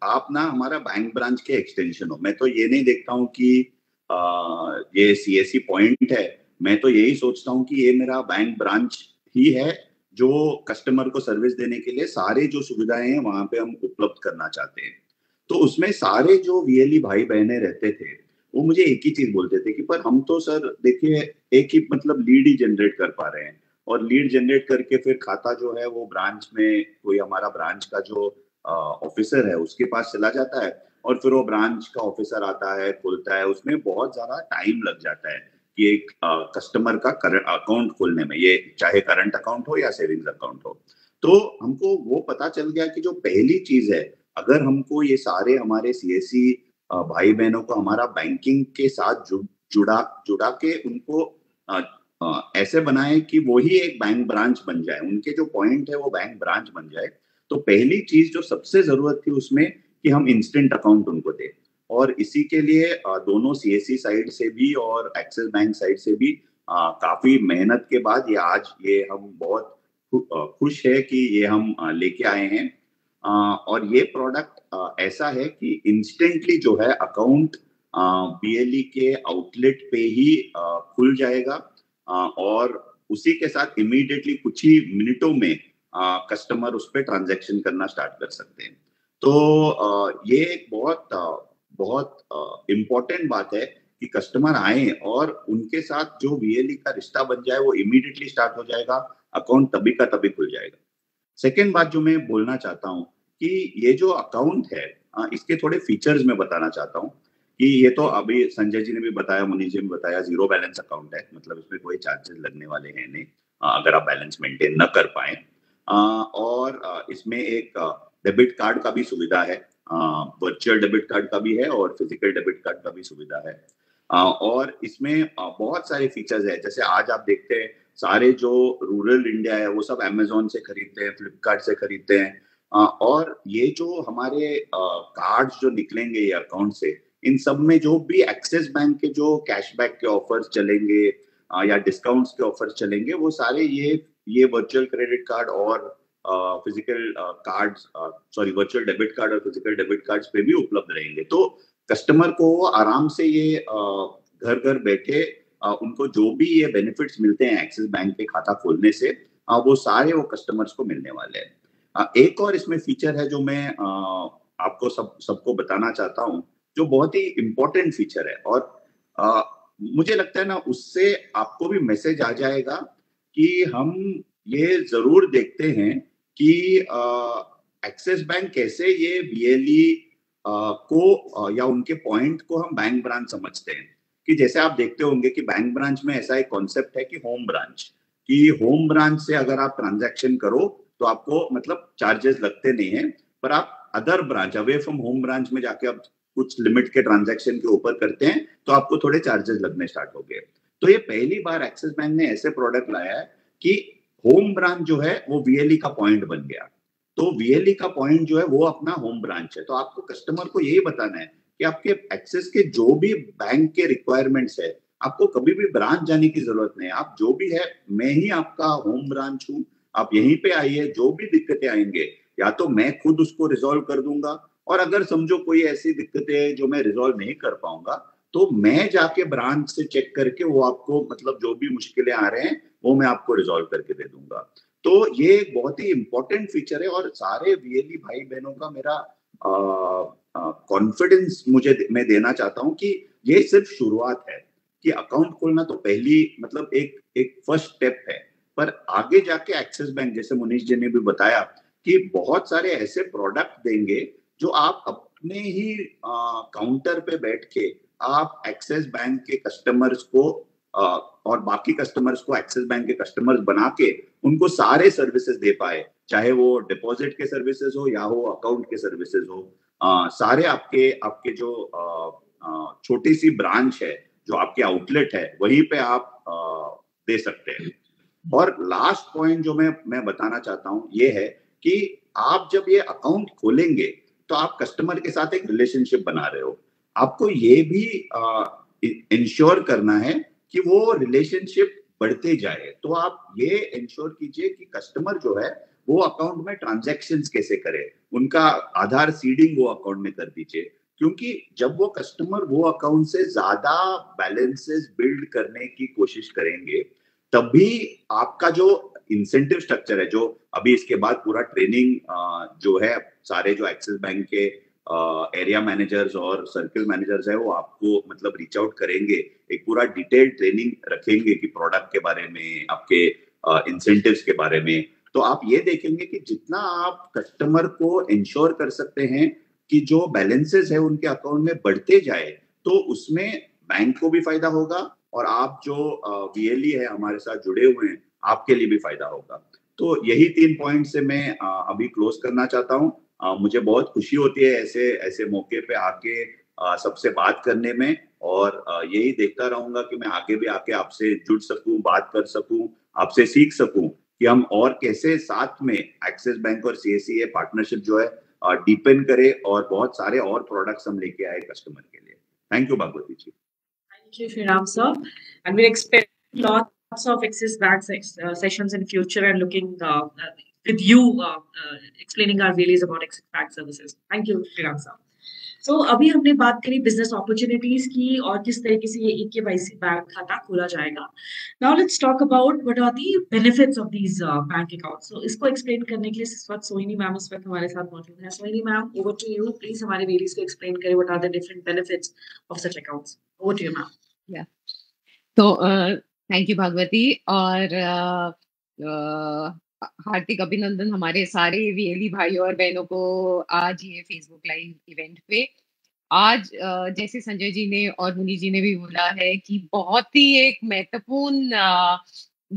आप ना हमारा बैंक ब्रांच के एक्सटेंशन हो। मैं तो ये नहीं देखता हूँ कि ये CSC पॉइंट है, मैं तो यही सोचता हूँ कि ये मेरा बैंक ब्रांच ही है जो कस्टमर को सर्विस देने के लिए सारे जो सुविधाएं हैं वहां पे हम उपलब्ध करना चाहते हैं। तो उसमें सारे जो VLE भाई बहने रहते थे वो मुझे एक ही चीज बोलते थे कि पर हम तो सर देखिए एक ही मतलब लीड ही जनरेट कर पा रहे हैं, और लीड जनरेट करके फिर खाता जो है वो ब्रांच में कोई हमारा ब्रांच का जो ऑफिसर है उसके पास चला जाता है, और फिर वो ब्रांच का ऑफिसर आता है, खोलता है, उसमें बहुत ज्यादा टाइम लग जाता है कि एक कस्टमर का करंट अकाउंट खोलने में, ये चाहे करंट अकाउंट हो या सेविंग्स अकाउंट हो। तो हमको वो पता चल गया कि जो पहली चीज है, अगर हमको ये सारे हमारे सीएससी भाई बहनों को हमारा बैंकिंग के साथ जुड़ा जुड़ा के उनको ऐसे बनाए कि वो ही एक बैंक ब्रांच बन जाए, उनके जो पॉइंट है वो बैंक ब्रांच बन जाए। तो पहली चीज जो सबसे जरूरत थी उसमें कि हम इंस्टेंट अकाउंट उनको दें, और इसी के लिए दोनों सीएससी साइड से भी और एक्सिस बैंक साइड से भी काफी मेहनत के बाद ये आज ये हम बहुत खुश है कि ये हम लेके आए हैं। और ये प्रोडक्ट ऐसा है कि इंस्टेंटली जो है अकाउंट बीएलई के आउटलेट पे ही खुल जाएगा, और उसी के साथ इमीडिएटली कुछ ही मिनटों में कस्टमर उस पर ट्रांजैक्शन करना स्टार्ट कर सकते हैं। तो ये एक बहुत इम्पोर्टेंट बात है कि कस्टमर आए और उनके साथ जो बीएलई का रिश्ता बन जाए वो इमीडिएटली स्टार्ट हो जाएगा, अकाउंट तभी का तभी खुल जाएगा। सेकेंड बात जो मैं बोलना चाहता हूँ कि ये जो अकाउंट है इसके थोड़े फीचर्स मैं बताना चाहता हूँ कि ये तो अभी संजय जी ने भी बताया, मुनीष जी ने बताया, जीरो बैलेंस अकाउंट है, मतलब इसमें कोई चार्जेस लगने वाले हैं नहीं अगर आप बैलेंस मेंटेन न कर पाए। और इसमें एक डेबिट कार्ड का भी सुविधा है, वर्चुअल डेबिट कार्ड का भी है और फिजिकल डेबिट कार्ड का भी सुविधा है। और इसमें बहुत सारे फीचर्स है, जैसे आज आप देखते हैं सारे जो रूरल इंडिया है वो सब अमेजोन से खरीदते हैं, फ्लिपकार्ट से खरीदते हैं, और ये जो हमारे कार्ड्स जो निकलेंगे ये अकाउंट से, इन सब में जो भी एक्सिस बैंक के जो कैशबैक के ऑफर्स चलेंगे या डिस्काउंट्स के ऑफर्स चलेंगे वो सारे ये वर्चुअल क्रेडिट कार्ड और physical cards virtual debit card और फिजिकल डेबिट कार्ड्स पे भी उपलब्ध रहेंगे। तो कस्टमर को आराम से ये घर घर बैठे उनको जो भी ये बेनिफिट्स मिलते हैं एक्सिस बैंक के खाता खोलने से वो सारे वो कस्टमर्स को मिलने वाले हैं। एक और इसमें फीचर है जो मैं आपको सबको बताना चाहता हूँ, जो बहुत ही इम्पोर्टेंट फीचर है, और मुझे लगता है ना उससे आपको भी मैसेज आ जाएगा कि हम ये जरूर देखते हैं कि एक्सिस बैंक कैसे ये बीएलई को या उनके पॉइंट को हम बैंक ब्रांच समझते हैं। कि जैसे आप देखते होंगे कि बैंक ब्रांच में ऐसा एक कॉन्सेप्ट है कि होम ब्रांच, कि होम ब्रांच से अगर आप ट्रांजैक्शन करो तो आपको मतलब चार्जेस लगते नहीं है, पर आप other branch away from home branch में जाके आप कुछ लिमिट के ट्रांजैक्शन के ऊपर करते हैं तो आपको थोड़े चार्जेस लगने स्टार्ट हो गए। तो ये पहली बार एक्सिस बैंक ने ऐसे प्रोडक्ट लाया है कि होम ब्रांच जो है वो वीएलई का पॉइंट बन गया, तो वीएलई का पॉइंट जो है वो अपना होम ब्रांच है। तो आपको कस्टमर को यही बताना है कि आपके एक्सेस के जो भी बैंक के रिक्वायरमेंट्स है आपको कभी भी ब्रांच जाने की जरूरत नहीं है, आप जो भी है मैं ही आपका होम ब्रांच हूँ, आप यहीं पे आइए, जो भी दिक्कतें आएंगे या तो मैं खुद उसको रिजॉल्व कर दूंगा, और अगर समझो कोई ऐसी दिक्कतें जो मैं रिजॉल्व नहीं कर पाऊंगा तो मैं जाके ब्रांच से चेक करके वो आपको मतलब जो भी मुश्किलें आ रहे हैं वो मैं आपको रिजॉल्व करके दे दूंगा। तो ये एक बहुत ही इंपॉर्टेंट फीचर है, और सारे वीएलई भाई बहनों का मेरा कॉन्फिडेंस मैं देना चाहता हूं कि ये सिर्फ शुरुआत है, कि अकाउंट खोलना तो पहली मतलब एक फर्स्ट स्टेप है, पर आगे जाके एक्सिस बैंक जैसे मुनीष जी ने भी बताया कि बहुत सारे ऐसे प्रोडक्ट देंगे जो आप अपने ही काउंटर पे बैठ के आप एक्सिस बैंक के कस्टमर्स को और बाकी कस्टमर्स को एक्सिस बैंक के कस्टमर्स बना के उनको सारे सर्विसेज दे पाए, चाहे वो डिपॉजिट के सर्विसेज हो या हो अकाउंट के सर्विसेज हो, सारे आपके जो छोटी सी ब्रांच है जो आपके आउटलेट है वहीं पे आप दे सकते हैं। और लास्ट पॉइंट जो मैं बताना चाहता हूं ये है कि आप जब ये अकाउंट खोलेंगे तो आप कस्टमर के साथ एक रिलेशनशिप बना रहे हो, आपको ये भी इंश्योर करना है कि वो रिलेशनशिप बढ़ते जाए। तो आप ये इंश्योर कीजिए कि कस्टमर जो है वो अकाउंट में ट्रांजैक्शंस कैसे करे, उनका आधार सीडिंग वो अकाउंट में कर दीजिए, क्योंकि जब वो कस्टमर वो अकाउंट से ज्यादा बैलेंसेस बिल्ड करने की कोशिश करेंगे तभी आपका जो इंसेंटिव स्ट्रक्चर है, जो अभी इसके बाद पूरा ट्रेनिंग जो है सारे जो एक्सिस बैंक के एरिया मैनेजर्स और सर्किल मैनेजर्स है वो आपको मतलब रीच आउट करेंगे, एक पूरा डिटेल्ड ट्रेनिंग रखेंगे कि प्रोडक्ट के बारे में, आपके इंसेंटिव्स के बारे में। तो आप ये देखेंगे कि जितना आप कस्टमर को इंश्योर कर सकते हैं कि जो बैलेंसेस है उनके अकाउंट में बढ़ते जाए, तो उसमें बैंक को भी फायदा होगा और आप जो वीएलई है हमारे साथ जुड़े हुए हैं, आपके लिए भी फायदा होगा। तो यही 3 पॉइंट से मैं अभी क्लोज करना चाहता हूँ। मुझे बहुत खुशी होती है ऐसे ऐसे मौके पे आके सबसे बात करने में, और यही देखता रहूंगा कि मैं आगे भी आके आपसे जुड़ सकूं, बात कर सकूं, आपसे सीख सकूं कि हम और कैसे साथ में एक्सिस बैंक और सीएससी पार्टनरशिप जो है डीपेन करे और बहुत सारे और प्रोडक्ट्स हम लेके आए कस्टमर के लिए। Thank you Bhagwati ji. Thank you, Shriram sir. And we expect lots of Axis Bank sessions in future and looking with you explaining our values about Axis Bank services. Thank you, Shriram sir. So अभी हमने बात करी business opportunities की और किस तरीके से ये eKYC बैंक खाता खोला जाएगा. Now let's talk about what are the benefits of these bank accounts. So इसको एक्सप्लेन करने के लिए इस वक्त सोहिनी मैम इस वक्त हमारे साथ मौजूद है. सोहिनी ma'am, over to you. Please हमारे वेलीज को एक्सप्लेन करें what are the different benefits of such accounts. Over to you, ma'am. Yeah. तो थैंक यू भागवती, और हार्दिक अभिनंदन हमारे सारे वीएलई भाइयों और बहनों को आज ये फेसबुक लाइव इवेंट पे। आज जैसे संजय जी ने और मुनि जी ने भी बोला है कि बहुत ही एक महत्वपूर्ण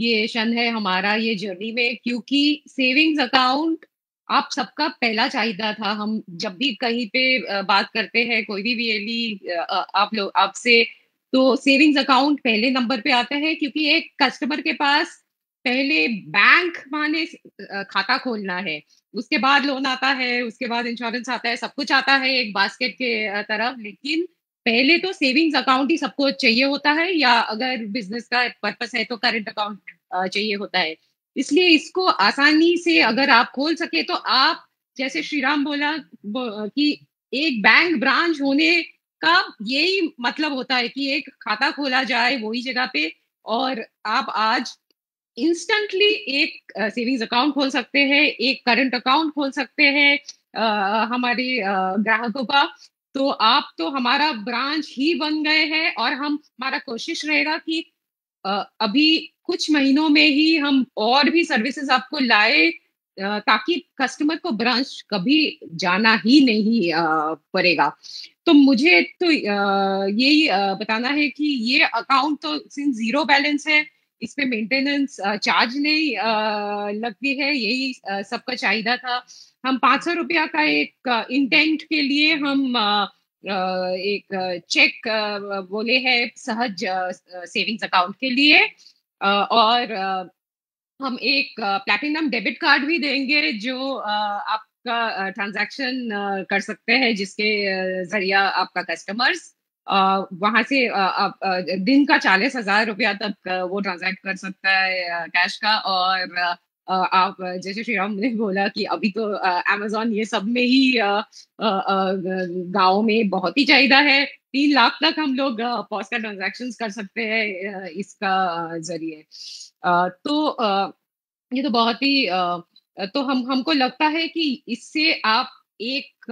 ये क्षण है हमारा ये जर्नी में, क्योंकि सेविंग्स अकाउंट आप सबका पहला चाहिए था। हम जब भी कहीं पे बात करते हैं, कोई भी वीएलई आप लोग आपसे, तो सेविंग्स अकाउंट पहले नंबर पे आता है, क्योंकि एक कस्टमर के पास पहले बैंक माने खाता खोलना है, उसके बाद लोन आता है, उसके बाद इंश्योरेंस आता है, सब कुछ आता है एक बास्केट के तरफ, लेकिन पहले तो सेविंग्स अकाउंट ही सबको चाहिए होता है, या अगर बिजनेस का पर्पस है तो करंट अकाउंट चाहिए होता है। इसलिए इसको आसानी से अगर आप खोल सके तो आप, जैसे श्रीराम बोला कि एक बैंक ब्रांच होने का यही मतलब होता है कि एक खाता खोला जाए वही जगह पे, और आप आज इंस्टेंटली एक सेविंग्स अकाउंट खोल सकते हैं, एक करंट अकाउंट खोल सकते हैं हमारे ग्राहकों का। तो आप तो हमारा ब्रांच ही बन गए हैं, और हमारा कोशिश रहेगा कि अभी कुछ महीनों में ही हम और भी सर्विसेज आपको लाए, ताकि कस्टमर को ब्रांच कभी जाना ही नहीं पड़ेगा। तो मुझे तो यही बताना है कि ये अकाउंट तो सिंस जीरो बैलेंस है, इस पे मेंटेनेंस चार्ज नहीं लगती है, यही सबका चाहिए था। हम 500 रुपया का एक इंटेंट के लिए हम एक चेक बोले है सहज सेविंग्स अकाउंट के लिए, और हम एक प्लैटिनम डेबिट कार्ड भी देंगे जो आपका ट्रांजैक्शन कर सकते हैं, जिसके जरिया आपका कस्टमर्स वहां से आप दिन का 40,000 रुपया तक वो ट्रांजैक्ट कर सकता है कैश का। और आप जैसे श्रीराम ने बोला कि अभी तो अमेज़न ये सब में ही गाँव में बहुत ही चाहिए है, 3 लाख तक हम लोग पॉस का ट्रांजैक्शंस कर सकते हैं इसका जरिए। तो ये तो बहुत ही तो हमको लगता है कि इससे आप एक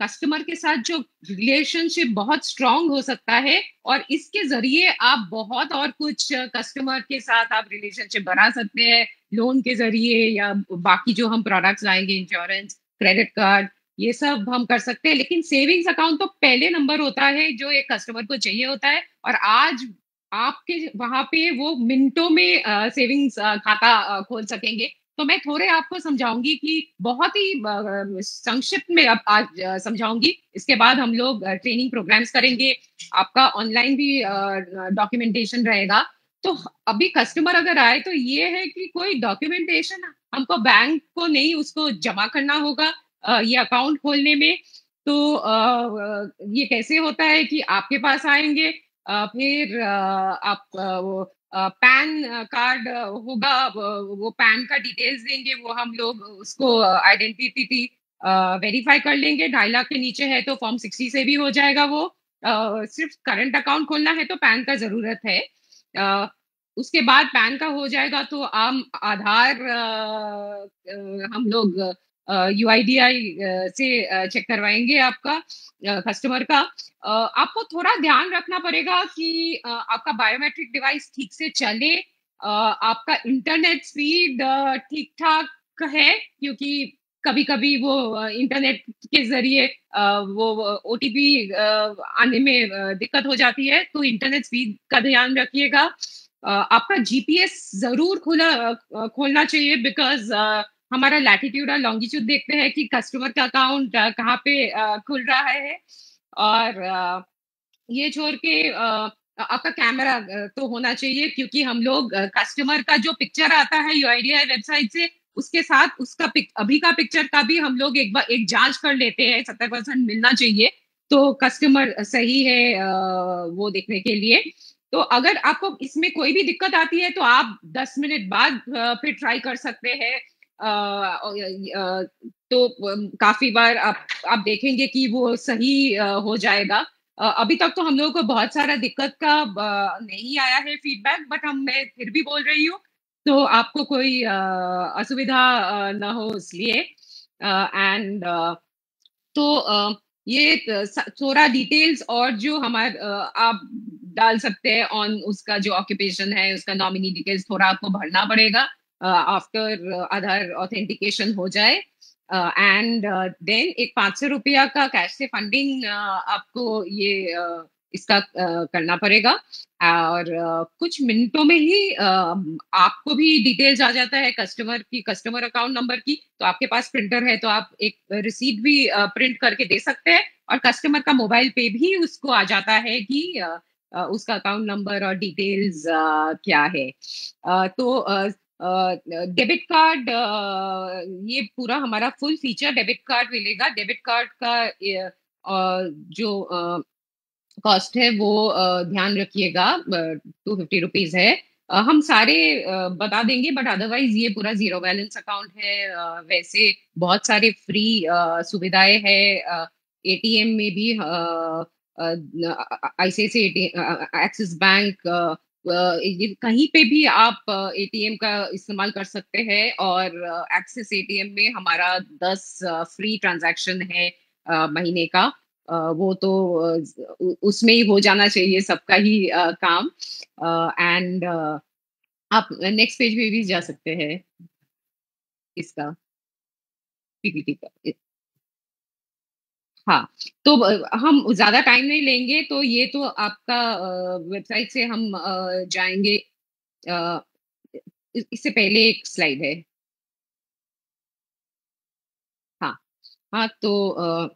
कस्टमर के साथ जो रिलेशनशिप बहुत स्ट्रांग हो सकता है, और इसके जरिए आप बहुत और कुछ कस्टमर के साथ आप रिलेशनशिप बना सकते हैं, लोन के जरिए या बाकी जो हम प्रोडक्ट्स लाएंगे, इंश्योरेंस, क्रेडिट कार्ड, ये सब हम कर सकते हैं। लेकिन सेविंग्स अकाउंट तो पहले नंबर होता है जो एक कस्टमर को चाहिए होता है, और आज आपके वहां पे वो मिनटों में सेविंग्स खाता खोल सकेंगे। तो मैं थोड़े आपको समझाऊंगी कि बहुत ही संक्षिप्त में अब आज समझाऊंगी, इसके बाद हम लोग ट्रेनिंग प्रोग्राम्स करेंगे, आपका ऑनलाइन भी डॉक्यूमेंटेशन रहेगा। तो अभी कस्टमर अगर आए तो ये है कि कोई डॉक्यूमेंटेशन हमको बैंक को नहीं उसको जमा करना होगा ये अकाउंट खोलने में। तो ये कैसे होता है कि आपके पास आएंगे, फिर आप वो पैन कार्ड होगा, वो पैन का डिटेल्स देंगे, वो हम लोग उसको आइडेंटिटी वेरीफाई कर लेंगे। 2.5 लाख के नीचे है तो फॉर्म 60 से भी हो जाएगा वो। सिर्फ करंट अकाउंट खोलना है तो पैन का जरूरत है। उसके बाद पैन का हो जाएगा तो आधार हम लोग UIDI से चेक करवाएंगे आपका कस्टमर का। आपको थोड़ा ध्यान रखना पड़ेगा कि आपका बायोमेट्रिक डिवाइस ठीक से चले, आपका इंटरनेट स्पीड ठीक ठाक है, क्योंकि कभी कभी वो इंटरनेट के जरिए वो OTP आने में दिक्कत हो जाती है, तो इंटरनेट स्पीड का ध्यान रखिएगा। आपका GPS जरूर खोलना चाहिए, बिकॉज हमारा लैटिट्यूड और लॉन्गिट्यूड देखते हैं कि कस्टमर का अकाउंट कहाँ पे खुल रहा है। और ये छोड़ के आपका कैमरा तो होना चाहिए, क्योंकि हम लोग कस्टमर का जो पिक्चर आता है UIDI वेबसाइट से, उसके साथ उसका अभी का पिक्चर का भी हम लोग एक जांच कर लेते हैं, 70% मिलना चाहिए, तो कस्टमर सही है वो देखने के लिए। तो अगर आपको इसमें कोई भी दिक्कत आती है तो आप 10 मिनट बाद फिर ट्राई कर सकते हैं। तो काफी बार आप देखेंगे कि वो सही हो जाएगा। अभी तक तो हम लोगों को बहुत सारा दिक्कत का नहीं आया है फीडबैक, बट मैं फिर भी बोल रही हूँ, तो आपको कोई असुविधा ना हो इसलिए। एंड तो ये थोड़ा डिटेल्स और जो हमारे आप डाल सकते हैं ऑन उसका जो ऑक्यूपेशन है, उसका नॉमिनी डिटेल्स थोड़ा आपको भरना पड़ेगा आफ्टर आधार ऑथेंटिकेशन हो जाए। एंड देन एक 500 रुपया का कैश से फंडिंग आपको ये इसका करना पड़ेगा, और कुछ मिनटों में ही आपको भी डिटेल्स आ जाता है कस्टमर की, कस्टमर अकाउंट नंबर की। तो आपके पास प्रिंटर है तो आप एक रिसीट भी प्रिंट करके दे सकते हैं, और कस्टमर का मोबाइल पे भी उसको आ जाता है कि उसका अकाउंट नंबर और डिटेल्स क्या है। तो डेबिट कार्ड, ये पूरा हमारा फुल फीचर डेबिट कार्ड मिलेगा। डेबिट कार्ड का जो कॉस्ट है वो ध्यान रखिएगा, 250 रुपीज है। हम सारे बता देंगे, बट अदरवाइज ये पूरा जीरो बैलेंस अकाउंट है। वैसे बहुत सारे फ्री सुविधाएं है ATM में भी, ICICI एक्सिस बैंक, कहीं पे भी आप ATM का इस्तेमाल कर सकते हैं। और एक्सिस ATM में हमारा 10 फ्री ट्रांजैक्शन है महीने का, वो तो उसमें ही हो जाना चाहिए सबका ही काम। एंड आप नेक्स्ट पेज पे भी जा सकते हैं इसका PPT का। हाँ, तो हम ज्यादा टाइम नहीं लेंगे, तो ये तो आपका वेबसाइट से हम जाएंगे। इससे पहले एक स्लाइड है। हाँ, तो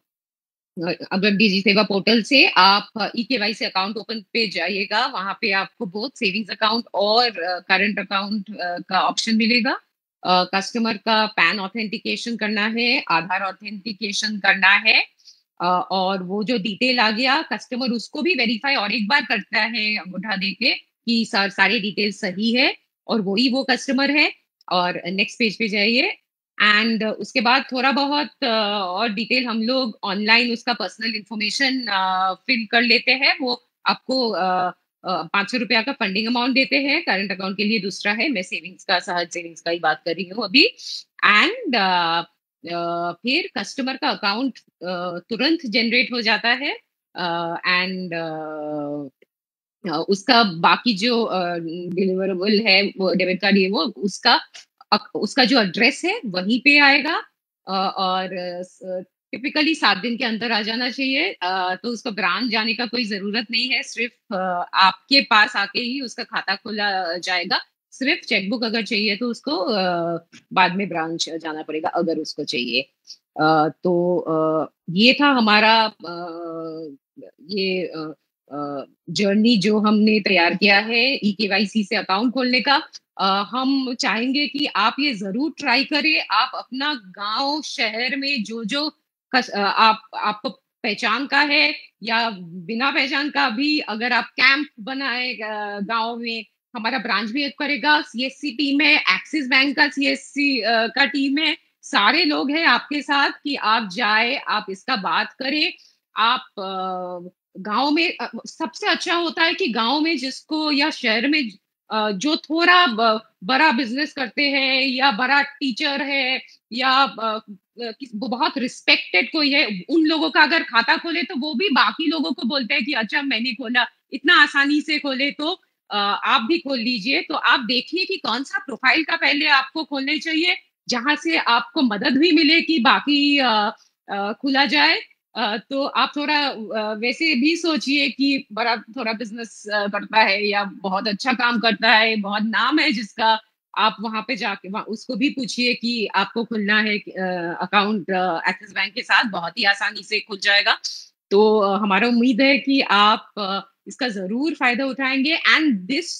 अगर डिजी सेवा पोर्टल से आप eKYC अकाउंट ओपन पे जाइएगा, वहां पे आपको बहुत सेविंग्स अकाउंट और करंट अकाउंट का ऑप्शन मिलेगा। कस्टमर का पैन ऑथेंटिकेशन करना है, आधार ऑथेंटिकेशन करना है, और वो जो डिटेल आ गया कस्टमर उसको भी वेरीफाई और एक बार करता है अंगूठा देके कि सारे डिटेल सही है और वही वो कस्टमर है। और नेक्स्ट पेज पे जाइए, एंड उसके बाद थोड़ा बहुत और डिटेल हम लोग ऑनलाइन उसका पर्सनल इंफॉर्मेशन फिल कर लेते हैं। वो आपको 500 रुपया का फंडिंग अमाउंट देते हैं, करंट अकाउंट के लिए दूसरा है, मैं सेविंग्स का, सहज सेविंग्स का ही बात कर रही हूँ अभी। एंड फिर कस्टमर का अकाउंट तुरंत जनरेट हो जाता है, एंड उसका बाकी जो डिलीवरेबल है वो डेबिट कार्ड ये वो उसका जो एड्रेस है वहीं पे आएगा, और टिपिकली 7 दिन के अंदर आ जाना चाहिए। तो उसको ब्रांच जाने का कोई जरूरत नहीं है, सिर्फ आपके पास आके ही उसका खाता खोला जाएगा। सिर्फ चेकबुक अगर चाहिए तो उसको बाद में ब्रांच जाना पड़ेगा अगर उसको चाहिए। तो ये था हमारा ये जर्नी जो हमने तैयार किया है eKYC से अकाउंट खोलने का। हम चाहेंगे कि आप ये जरूर ट्राई करें। आप अपना गांव शहर में जो आपको पहचान का है या बिना पहचान का भी, अगर आप कैंप बनाए गांव में, हमारा ब्रांच भी एक करेगा, CSC टीम है, एक्सिस बैंक का CSC का टीम है, सारे लोग हैं आपके साथ कि आप जाए, आप इसका बात करें। आप गांव में सबसे अच्छा होता है कि गांव में जिसको या शहर में जो थोड़ा बड़ा बिजनेस करते हैं या बड़ा टीचर है या वो बहुत रिस्पेक्टेड कोई है, उन लोगों का अगर खाता खोले तो वो भी बाकी लोगों को बोलते हैं कि अच्छा मैंने खोला, इतना आसानी से खोले तो आप भी खोल लीजिए। तो आप देखिए कि कौन सा प्रोफाइल का पहले आपको खोलने चाहिए, जहां से आपको मदद भी मिले कि बाकी खुला जाए। तो आप थोड़ा वैसे भी सोचिए कि बड़ा थोड़ा बिजनेस करता है या बहुत अच्छा काम करता है, बहुत नाम है जिसका, आप वहां पे जाके उसको भी पूछिए कि आपको खुलना है अकाउंट एक्सिस बैंक के साथ, बहुत ही आसानी से खुल जाएगा। तो हमारा उम्मीद है कि आप इसका जरूर फायदा उठाएंगे, and this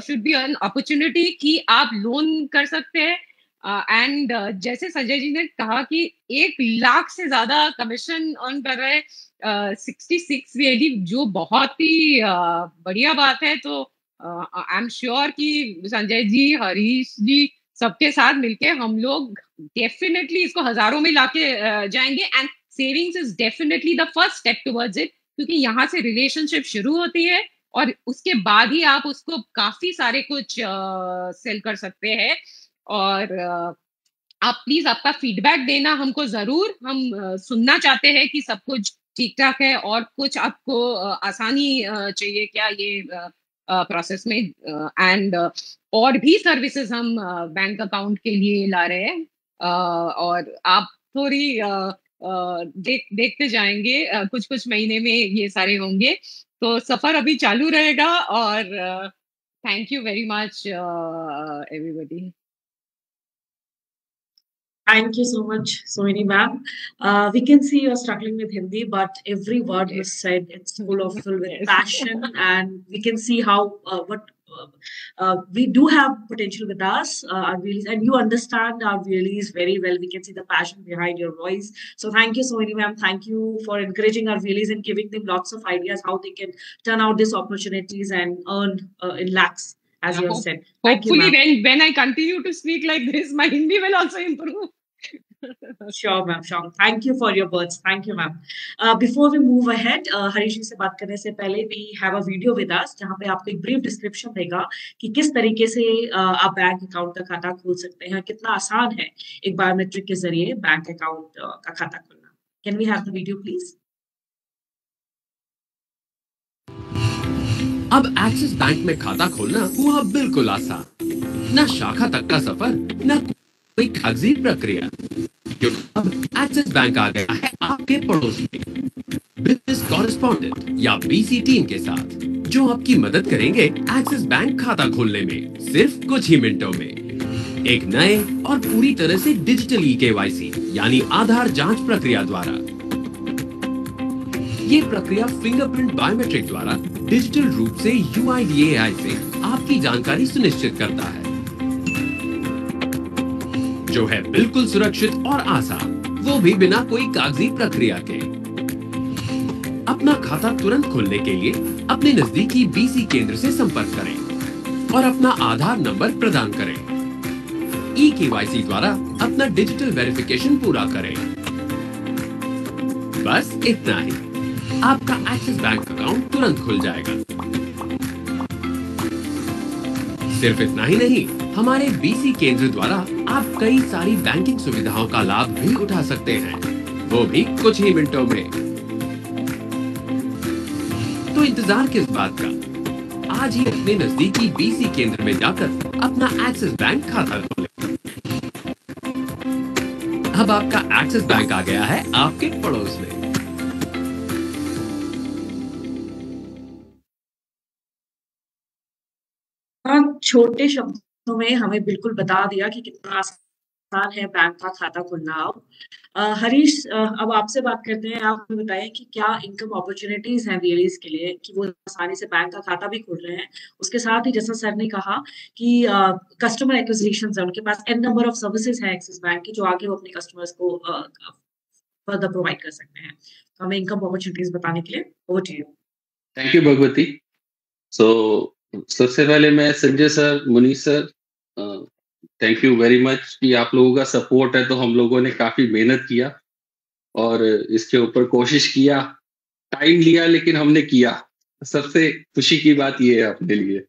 should be an opportunity कि आप लोन कर सकते हैं। एंड जैसे संजय जी ने कहा कि 1 लाख से ज्यादा कमीशन अर्न कर रहे हैं 66 वेली, जो बहुत ही बढ़िया बात है। तो आई एम श्योर कि संजय जी, हरीश जी, सबके साथ मिलके हम लोग डेफिनेटली इसको हजारों में लाके जाएंगे। And savings is definitely the first step towards it, क्योंकि यहाँ से रिलेशनशिप शुरू होती है और उसके बाद ही आप उसको काफी सारे कुछ सेल कर सकते हैं। और आप प्लीज आपका फीडबैक देना हमको जरूर, हम सुनना चाहते हैं कि सब कुछ ठीक ठाक है और कुछ आपको आसानी चाहिए क्या ये प्रोसेस में। एंड और भी सर्विसेज हम बैंक अकाउंट के लिए ला रहे हैं, और आप थोड़ी देखते जाएंगे, कुछ कुछ महीने में ये सारे होंगे। तो सफर अभी चालू रहेगा। और thank you very much everybody. Thank you so much, Sohini ma'am. We can see you're struggling with Hindi, but every word you said, it's full with Yes. passion, and we can see how we do have potential with us, our wheelies, and you understand our wheelies very well. We can see the passion behind your voice. So thank you, Sohini ma'am. Thank you for encouraging our wheelies and giving them lots of ideas how they can turn out these opportunities and earn in lakhs, as you have said. Thank you, Hopefully, ma'am. when I continue to speak like this, my Hindi will also improve. Sure, ma'am. Sure. Thank you for your words. Thank you, ma'am. Before we move ahead, Harish ji से बात करने से पहले we have a video with us जहाँ पे आपको एक brief description देगा कि किस तरीके से आप बैंक अकाउंट का खाता खोल सकते हैं, कितना आसान है एक बायोमेट्रिक के जरिए बैंक अकाउंट का खाता खोलना। Can we have the video, please? अब एक्सिस बैंक में खाता खोलना हुआ बिल्कुल आसान, न शाखा तक का सफर, न कोई कागजी प्रक्रिया, क्योंकि अब एक्सिस बैंक आ गया है आपके पड़ोस में, बिजनेस कॉरेस्पॉन्डेंट या बीसी टीम के साथ, जो आपकी मदद करेंगे एक्सिस बैंक खाता खोलने में सिर्फ कुछ ही मिनटों में, एक नए और पूरी तरह से डिजिटल ई-केवाईसी यानी आधार जांच प्रक्रिया द्वारा। ये प्रक्रिया फिंगरप्रिंट बायोमेट्रिक द्वारा डिजिटल रूप से UIDAI से आपकी जानकारी सुनिश्चित करता है, जो है बिल्कुल सुरक्षित और आसान, वो भी बिना कोई कागजी प्रक्रिया के। अपना खाता तुरंत खोलने के लिए अपने नजदीकी बीसी केंद्र से संपर्क करें और अपना आधार नंबर प्रदान करें। ई-केवाईसी द्वारा अपना डिजिटल वेरिफिकेशन पूरा करें। बस इतना ही, आपका एक्सिस बैंक अकाउंट तुरंत खुल जाएगा। सिर्फ इतना ही नहीं, हमारे बीसी केंद्र द्वारा आप कई सारी बैंकिंग सुविधाओं का लाभ भी उठा सकते हैं, वो भी कुछ ही मिनटों में। तो इंतजार किस बात का? आज ही अपने नजदीकी बीसी केंद्र में जाकर अपना एक्सिस बैंक खाता खोलें। अब आपका एक्सिस बैंक आ गया है आपके पड़ोस में। छोटे शब्दों में हमें बिल्कुल बता दिया कि कितना आसान है बैंक का खाता खोलना। हरीश, अब आपसे बात करते हैं। आप हमें बताएं कि क्या इनकम अपॉर्चुनिटीज हैं वीएलईज के लिए कि वो आसानी से बैंक का खाता भी खोल रहे हैं। उसके साथ ही जैसा सर ने कहा कि कस्टमर एक्विजिशन है, उनके पास एन नंबर ऑफ सर्विसेज है एक्सिस बैंक की, जो आगे वो अपने कस्टमर्स को फर्दर प्रोवाइड कर सकते हैं। तो हमें इनकम अपॉर्चुनिटीज बताने के लिए over to you. Thank you Bhagwati. सबसे पहले मैं Sanjay sir, Munish sir, thank you very much कि आप लोगों का सपोर्ट है। तो हम लोगों ने काफी मेहनत किया और इसके ऊपर कोशिश किया, टाइम लिया, लेकिन हमने किया। सबसे खुशी की बात ये है अपने लिए।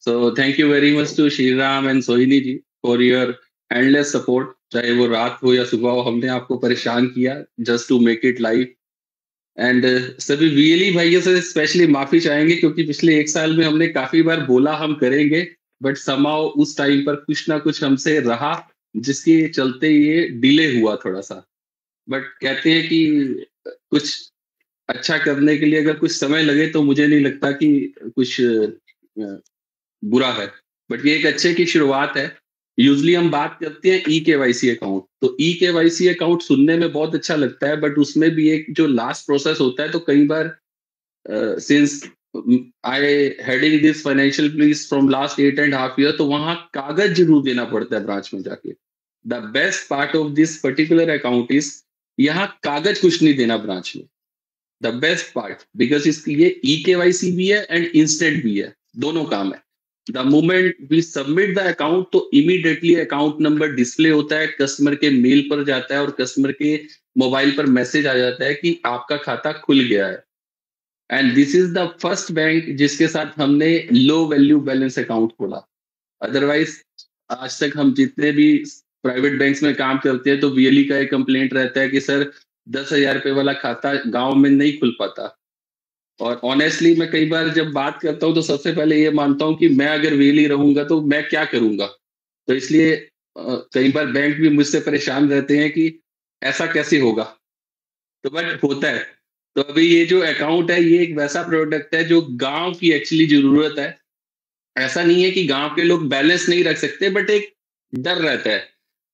So thank you very much to Shriram and Sohini ji for your endless support. चाहे वो रात हो या सुबह हो, हमने आपको परेशान किया just to make it live. And सभी वीएलई भाइयों से स्पेशली माफी चाहेंगे, क्योंकि पिछले 1 साल में हमने काफी बार बोला हम करेंगे, बट समाओ उस टाइम पर कुछ ना कुछ हमसे रहा, जिसके चलते ये डिले हुआ थोड़ा सा। बट कहते हैं कि कुछ अच्छा करने के लिए अगर कुछ समय लगे तो मुझे नहीं लगता कि कुछ बुरा है, बट ये एक अच्छे की शुरुआत है। यूजली हम बात करते हैं eKYC अकाउंट, तो eKYC अकाउंट सुनने में बहुत अच्छा लगता है, बट उसमें भी एक जो लास्ट प्रोसेस होता है, तो कई बार since I heading this financial please from last 8.5 years, तो वहां कागज जरूर देना पड़ता है ब्रांच में जाके। The best part of this particular account is यहाँ कागज कुछ नहीं देना ब्रांच में, द बेस्ट पार्ट, बिकॉज इसकी ये eKYC भी है एंड इंस्टेंट भी है, दोनों काम है। The moment we submit the account, तो इमीडिएटली अकाउंट नंबर डिस्प्ले होता है, कस्टमर के मेल पर जाता है और कस्टमर के मोबाइल पर मैसेज आ जाता है कि आपका खाता खुल गया है। And this is the first bank जिसके साथ हमने लो वैल्यू बैलेंस अकाउंट खोला। अदरवाइज आज तक हम जितने भी प्राइवेट बैंक्स में काम करते हैं, तो वीएलई का एक कंप्लेंट रहता है कि सर 10,000 रुपए वाला खाता गांव में नहीं खुल पाता। और ऑनेस्टली मैं कई बार जब बात करता हूँ तो सबसे पहले ये मानता हूँ कि मैं अगर वीएलई रहूंगा तो मैं क्या करूंगा। तो इसलिए कई बार बैंक भी मुझसे परेशान रहते हैं कि ऐसा कैसे होगा, तो बट होता है। तो अभी ये जो अकाउंट है, ये एक वैसा प्रोडक्ट है जो गांव की एक्चुअली जरूरत है। ऐसा नहीं है कि गांव के लोग बैलेंस नहीं रख सकते, बट एक डर रहता है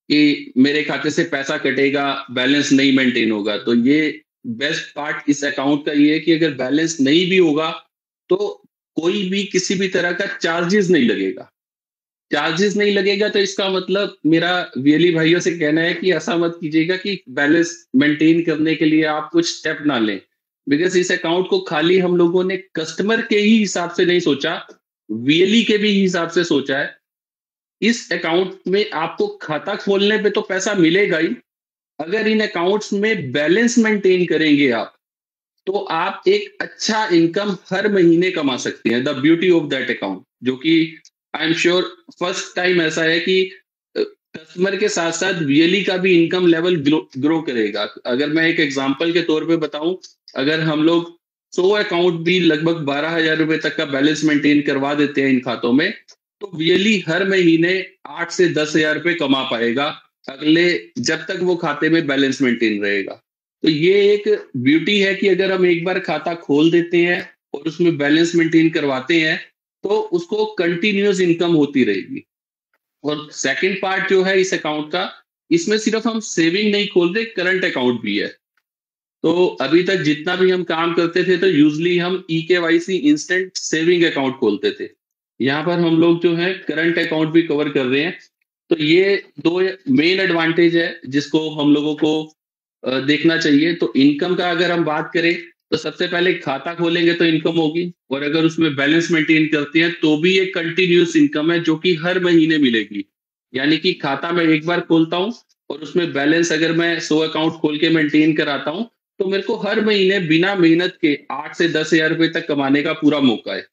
कि मेरे खाते से पैसा कटेगा, बैलेंस नहीं मेंटेन होगा। तो ये बेस्ट पार्ट इस अकाउंट का ये है कि अगर बैलेंस नहीं भी होगा तो कोई भी किसी भी तरह का चार्जेस नहीं लगेगा। चार्जेस नहीं लगेगा तो इसका मतलब मेरा वीएलई भाइयों से कहना है कि ऐसा मत कीजिएगा कि बैलेंस मेंटेन करने के लिए आप कुछ स्टेप ना लें, बिकॉज इस अकाउंट को खाली हम लोगों ने कस्टमर के ही हिसाब से नहीं सोचा, वीएलई के भी हिसाब से सोचा है। इस अकाउंट में आपको खाता खोलने पे तो पैसा मिलेगा ही, अगर इन अकाउंट्स में बैलेंस मेंटेन करेंगे आप, तो आप एक अच्छा इनकम हर महीने कमा सकते हैं। The beauty of that account, जो कि I am sure first time ऐसा है कि कस्टमर के साथ साथ वीएलई का भी इनकम लेवल ग्रो करेगा। अगर मैं एक एग्जांपल के तौर पे बताऊं, अगर हम लोग 100 अकाउंट भी लगभग 12,000 रुपए तक का बैलेंस मेंटेन करवा देते हैं इन खातों में, तो वीएलई हर महीने 8 से 10,000 रुपए कमा पाएगा अगले, जब तक वो खाते में बैलेंस मेंटेन रहेगा। तो ये एक ब्यूटी है कि अगर हम एक बार खाता खोल देते हैं और उसमें बैलेंस मेंटेन करवाते हैं तो उसको कंटिन्यूअस इनकम होती रहेगी। और सेकंड पार्ट जो है इस अकाउंट का, इसमें सिर्फ हम सेविंग नहीं खोल रहे, करंट अकाउंट भी है। तो अभी तक जितना भी हम काम करते थे तो यूजली हम eKYC इंस्टेंट सेविंग अकाउंट खोलते थे, यहाँ पर हम लोग जो है करंट अकाउंट भी कवर कर रहे हैं। तो ये दो मेन एडवांटेज है जिसको हम लोगों को देखना चाहिए। तो इनकम का अगर हम बात करें तो सबसे पहले खाता खोलेंगे तो इनकम होगी, और अगर उसमें बैलेंस मेंटेन करते हैं तो भी एक कंटिन्यूअस इनकम है जो कि हर महीने मिलेगी। यानी कि खाता मैं एक बार खोलता हूं और उसमें बैलेंस अगर मैं 100 अकाउंट खोल के मेंटेन कराता हूं तो मेरे को हर महीने बिना मेहनत के 8 से 10,000 रुपए तक कमाने का पूरा मौका है।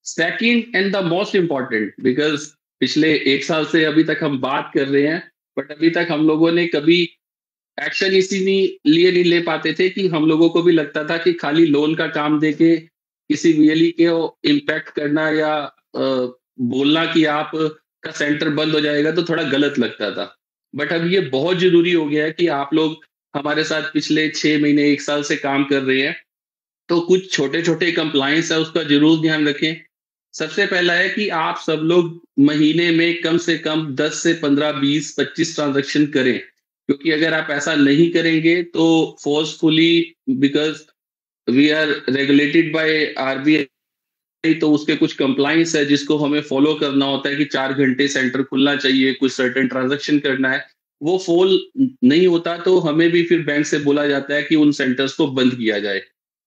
Second and the most important, because पिछले 1 साल से अभी तक हम बात कर रहे हैं, बट अभी तक हम लोगों ने कभी एक्शन इसीलिए नहीं ले पाते थे कि हम लोगों को भी लगता था कि खाली लोन का काम देके किसी वीएलई के इम्पैक्ट करना या बोलना कि आप का सेंटर बंद हो जाएगा तो थोड़ा गलत लगता था। बट अब ये बहुत जरूरी हो गया है कि आप लोग हमारे साथ पिछले 6 महीने 1 साल से काम कर रहे हैं, तो कुछ छोटे छोटे कंप्लायंस है उसका जरूर ध्यान रखें। सबसे पहला है कि आप सब लोग महीने में कम से कम 10 से 15, 20, 25 ट्रांजैक्शन करें, क्योंकि अगर आप ऐसा नहीं करेंगे तो forcefully, because we are regulated by RBI, तो उसके कुछ कंप्लायंस है जिसको हमें फॉलो करना होता है कि 4 घंटे सेंटर खुलना चाहिए, कुछ सर्टेन ट्रांजैक्शन करना है, वो फॉल नहीं होता तो हमें भी फिर बैंक से बोला जाता है कि उन सेंटर्स को बंद किया जाए।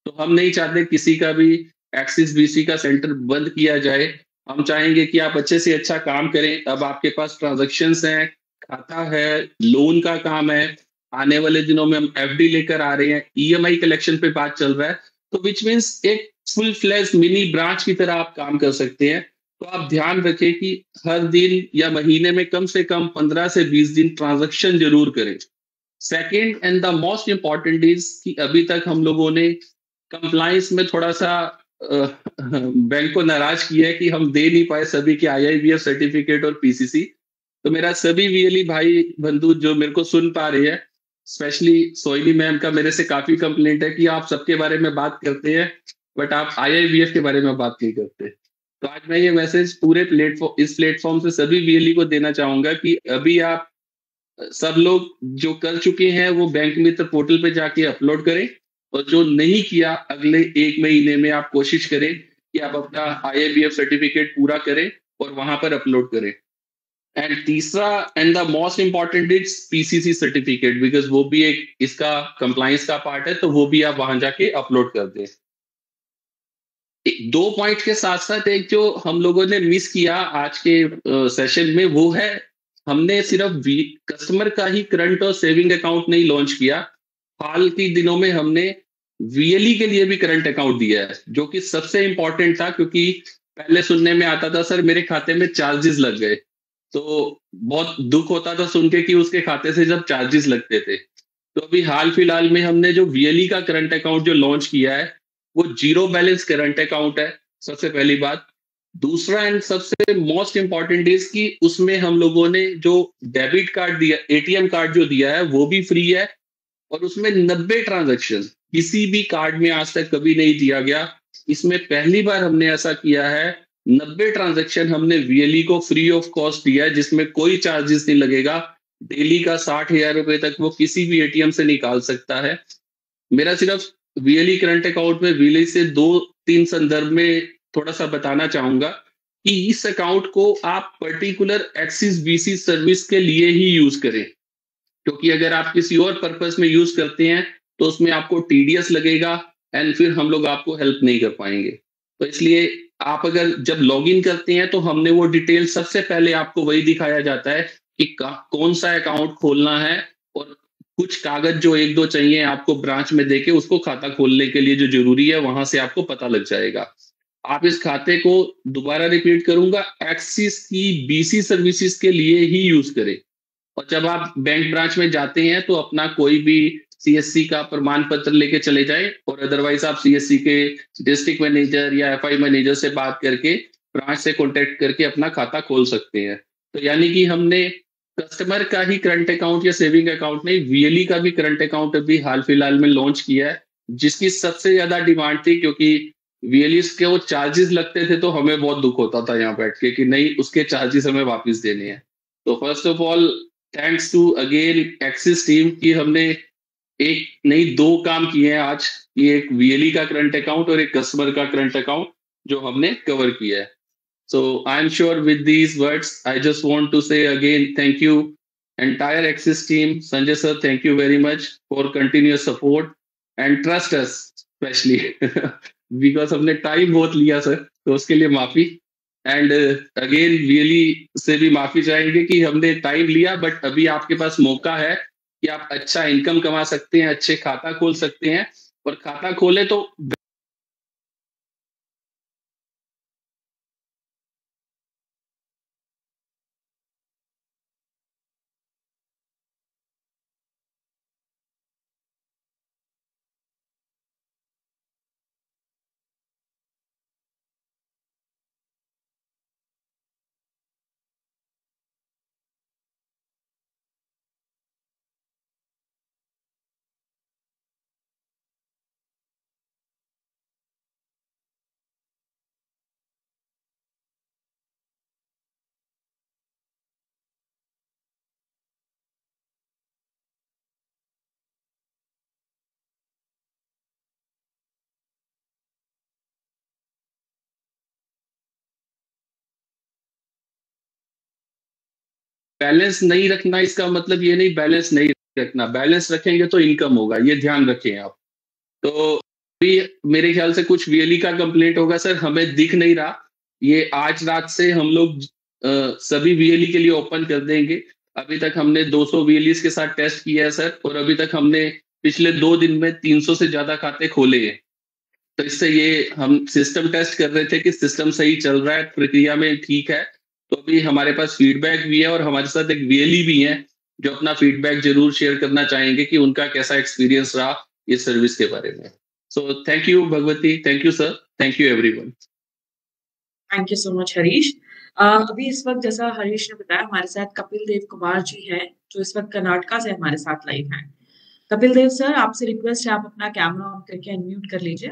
तो हम नहीं चाहते किसी का भी एक्सिस बीसी का सेंटर बंद किया जाए। हम चाहेंगे कि आप अच्छे से अच्छा काम करें। अब आपके पास ट्रांजैक्शंस हैं, खाता है, लोन का काम है, आने वाले दिनों में हम एफडी लेकर आ रहे हैं, ईएमआई कलेक्शन पे बात चल रहा है, तो विच मीन्स एक फुल फ्लैश मिनी ब्रांच की तरह आप काम कर सकते हैं। तो आप ध्यान रखें कि हर दिन या महीने में कम से कम 15 से 20 दिन ट्रांजैक्शन जरूर करें। Second and the most important is कि अभी तक हम लोगों ने कंप्लायंस में थोड़ा सा बैंक को नाराज किया है कि हम दे नहीं पाए सभी के IIBF सर्टिफिकेट और PCC। तो मेरा सभी VLE भाई बंधु जो मेरे को सुन पा रहे हैं, स्पेशली सोइनी मैम का मेरे से काफी कंप्लेंट है कि आप सबके बारे में बात करते हैं बट आप IIBF के बारे में बात नहीं करते। तो आज मैं ये मैसेज पूरे इस प्लेटफॉर्म से सभी VLE को देना चाहूंगा कि अभी आप सब लोग जो कर चुके हैं वो बैंक मित्र पोर्टल पे जाके अपलोड करें, और जो नहीं किया अगले 1 महीने में आप कोशिश करें कि आप अपना IIBF सर्टिफिकेट पूरा करें और वहां पर अपलोड करें। एंड तीसरा and the most important is PCC certificate, because वो भी एक इसका कंप्लायंस का पार्ट है, तो वो भी आप वहां जाके अपलोड कर दें। 2 पॉइंट के साथ साथ एक जो हम लोगों ने मिस किया आज के सेशन में, वो है हमने सिर्फ कस्टमर का ही करंट और सेविंग अकाउंट नहीं लॉन्च किया, हाल के दिनों में हमने VLE के लिए भी करंट अकाउंट दिया है, जो कि सबसे इंपॉर्टेंट था, क्योंकि पहले सुनने में आता था सर मेरे खाते में चार्जेस लग गए, तो बहुत दुख होता था सुन के कि उसके खाते से जब चार्जेस लगते थे। तो अभी हाल फिलहाल में हमने जो VLE का करंट अकाउंट जो लॉन्च किया है वो 0 बैलेंस करंट अकाउंट है, सबसे पहली बात। दूसरा एंड सबसे मोस्ट इंपॉर्टेंट इज कि उसमें हम लोगों ने जो डेबिट कार्ड दिया, ATM कार्ड जो दिया है वो भी फ्री है, और उसमें 90 ट्रांजैक्शन किसी भी कार्ड में आज तक कभी नहीं दिया गया। इसमें पहली बार हमने ऐसा किया है, 90 ट्रांजैक्शन हमने VLE को फ्री ऑफ कॉस्ट दिया है, जिसमें कोई चार्जेस नहीं लगेगा। डेली का 60,000 रुपए तक वो किसी भी ATM से निकाल सकता है। मेरा सिर्फ VLE करंट अकाउंट में VLE से 2-3 संदर्भ में थोड़ा सा बताना चाहूंगा कि इस अकाउंट को आप पर्टिकुलर एक्सिस BC सर्विस के लिए ही यूज करें, क्योंकि अगर आप किसी और पर्पस में यूज करते हैं तो उसमें आपको TDS लगेगा एंड फिर हम लोग आपको हेल्प नहीं कर पाएंगे। तो इसलिए आप अगर जब लॉगिन करते हैं तो हमने वो डिटेल सबसे पहले आपको वही दिखाया जाता है कि कौन सा अकाउंट खोलना है, और कुछ कागज जो 1-2 चाहिए आपको ब्रांच में देके उसको खाता खोलने के लिए जो जरूरी है वहां से आपको पता लग जाएगा। आप इस खाते को दोबारा रिपीट करूंगा, एक्सिस की BC सर्विसेज के लिए ही यूज करें। और जब आप बैंक ब्रांच में जाते हैं तो अपना कोई भी CSC का प्रमाण पत्र लेके चले जाएं, और अदरवाइज आप CSC के डिस्ट्रिक्ट मैनेजर या FI मैनेजर से बात करके ब्रांच से कॉन्टेक्ट करके अपना खाता खोल सकते हैं। तो यानी कि हमने कस्टमर का ही करंट अकाउंट या सेविंग अकाउंट नहीं, VLE का भी करंट अकाउंट अभी हाल फिलहाल में लॉन्च किया है, जिसकी सबसे ज्यादा डिमांड थी, क्योंकि VLE के वो चार्जेस लगते थे तो हमें बहुत दुख होता था यहाँ बैठ के कि नहीं उसके चार्जेस हमें वापस देने हैं। तो first of all thanks to again Axis team कि हमने एक नहीं 2 काम किए हैं आज, ये एक VLE का करंट अकाउंट और एक कस्टमर का करंट अकाउंट जो हमने कवर किया है। So I'm sure with these words, I just want to say again, thank you, entire Axis team. Sanjay sir, thank you very much for continuous support and trust us, especially because हमने time बहुत लिया sir, तो उसके लिए माफी। And again VLE से भी माफी चाहेंगे कि हमने टाइम लिया, बट अभी आपके पास मौका है कि आप अच्छा इनकम कमा सकते हैं, अच्छे खाता खोल सकते हैं, और खाता खोले तो बैलेंस नहीं रखना इसका मतलब ये नहीं बैलेंस नहीं रखना, बैलेंस रखेंगे तो इनकम होगा, ये ध्यान रखें आप। तो भी मेरे ख्याल से कुछ VLE का कंप्लेंट होगा सर, हमें दिख नहीं रहा, ये आज रात से हम लोग सभी VLE के लिए ओपन कर देंगे। अभी तक हमने 200 VLEs के साथ टेस्ट किया है सर, और अभी तक हमने पिछले 2 दिन में 300 से ज्यादा खाते खोले हैं। तो इससे ये हम सिस्टम टेस्ट कर रहे थे कि सिस्टम सही चल रहा है, प्रक्रिया में ठीक है। तो अभी हमारे पास फीडबैक भी है और हमारे साथ एक वीएलई भी है जो अपना फीडबैक जरूर शेयर करना चाहेंगे कि उनका कैसा एक्सपीरियंस रहा इस सर्विस के बारे में। सो thank you Bhagwati, thank you sir, thank you everyone. Thank you so much Harish. अभी इस वक्त जैसा हरीश ने बताया हमारे साथ कपिल देव कुमार जी हैं जो इस वक्त कर्नाटका से हमारे साथ लाइव हैं। कपिल देव सर, आपसे रिक्वेस्ट है आप अपना कैमरा ऑन करके अनम्यूट कर लीजिए।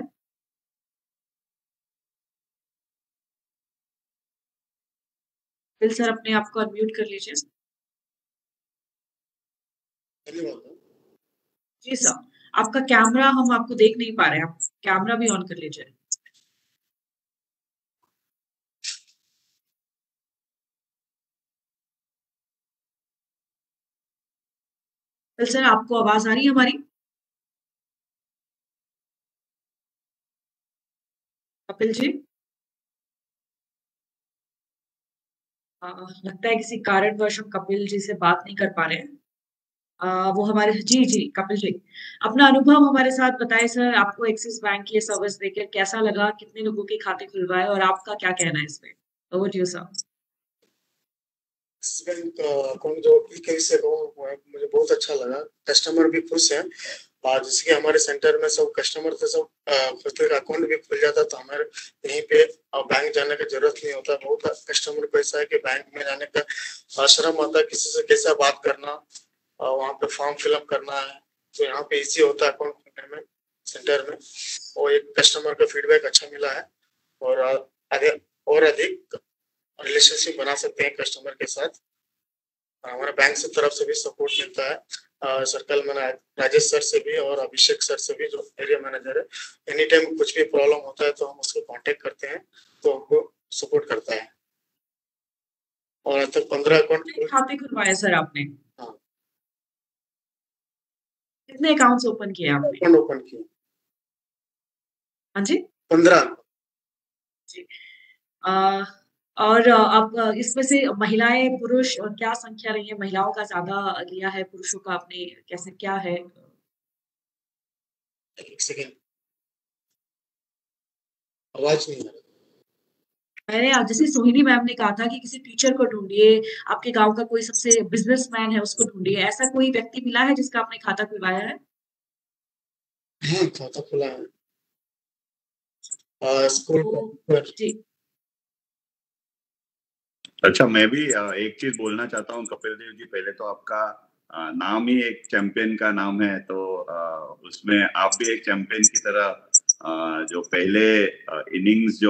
कपिल सर, अपने आप को अनम्यूट कर लीजिए। जी सर, आपका कैमरा हम आपको देख नहीं पा रहे हैं, आप कैमरा भी ऑन कर लीजिए। कपिल सर, आपको आवाज आ रही है हमारी? कपिल जी, लगता है किसी कारणवश हम कपिल जी से बात नहीं कर पा रहे हैं। वो हमारे जी कपिल जी, अपना अनुभव हमारे साथ बताएं सर। आपको एक्सिस बैंक की ये सर्विस देकर कैसा लगा? कितने लोगों के खाते खुलवाए और आपका क्या कहना है इसमें? Over to you sir. Axis Bank account जो ई-केवाईसी अकाउंट है मुझे बहुत अच्छा लगा। कस्टमर भी खुश है और जैसे कि हमारे सेंटर में सब कस्टमर थे, सब प्रत्येक अकाउंट भी खुल जाता तो हमारे यहीं पे बैंक जाने की जरूरत नहीं होता। बहुत कस्टमर को ऐसा है कि बैंक में जाने का शर्म आता है, किसी से कैसा बात करना, वहाँ पे फॉर्म फिलअप करना है, तो यहाँ पे इजी होता है अकाउंट खुलने में सेंटर में। और एक कस्टमर का फीडबैक अच्छा मिला है और अधिक रिलेशनशिप बना सकते हैं कस्टमर के साथ। हमारे बैंक से तरफ से भी सपोर्ट मिलता है, सर्कल में राजेश सर से भी और अभिषेक सर से भी जो एरिया मैनेजर है। एनी टाइम कुछ भी प्रॉब्लम होता है तो हम उसको कांटेक्ट करते हैं तो हमको सपोर्ट करता है। और अब तक 15 अकाउंट खाते खुलवाए सर आपने? हाँ। कितने अकाउंट्स ओपन किए आपने? अकाउंट ओपन किए। हाँ जी, 15 जी। और अब इसमें से महिलाएं पुरुष क्या संख्या रही है? महिलाओं का ज्यादा लिया है, पुरुषों का आपने कैसे क्या है? एक सेकेंड, आवाज नहीं आ रही। मैंने जैसे सोहिनी मैम ने कहा था कि किसी टीचर को ढूंढिए, आपके गांव का कोई सबसे बिजनेसमैन है उसको ढूंढिए, ऐसा कोई व्यक्ति मिला है जिसका आपने खाता खुलवाया है? हाँ, खाता खुला है स्कूल पर। जी, अच्छा, मैं भी एक चीज बोलना चाहता हूँ कपिल देव जी। पहले तो आपका नाम ही एक चैंपियन का नाम है, तो उसमें आप भी एक चैंपियन की तरह जो पहले इनिंग्स जो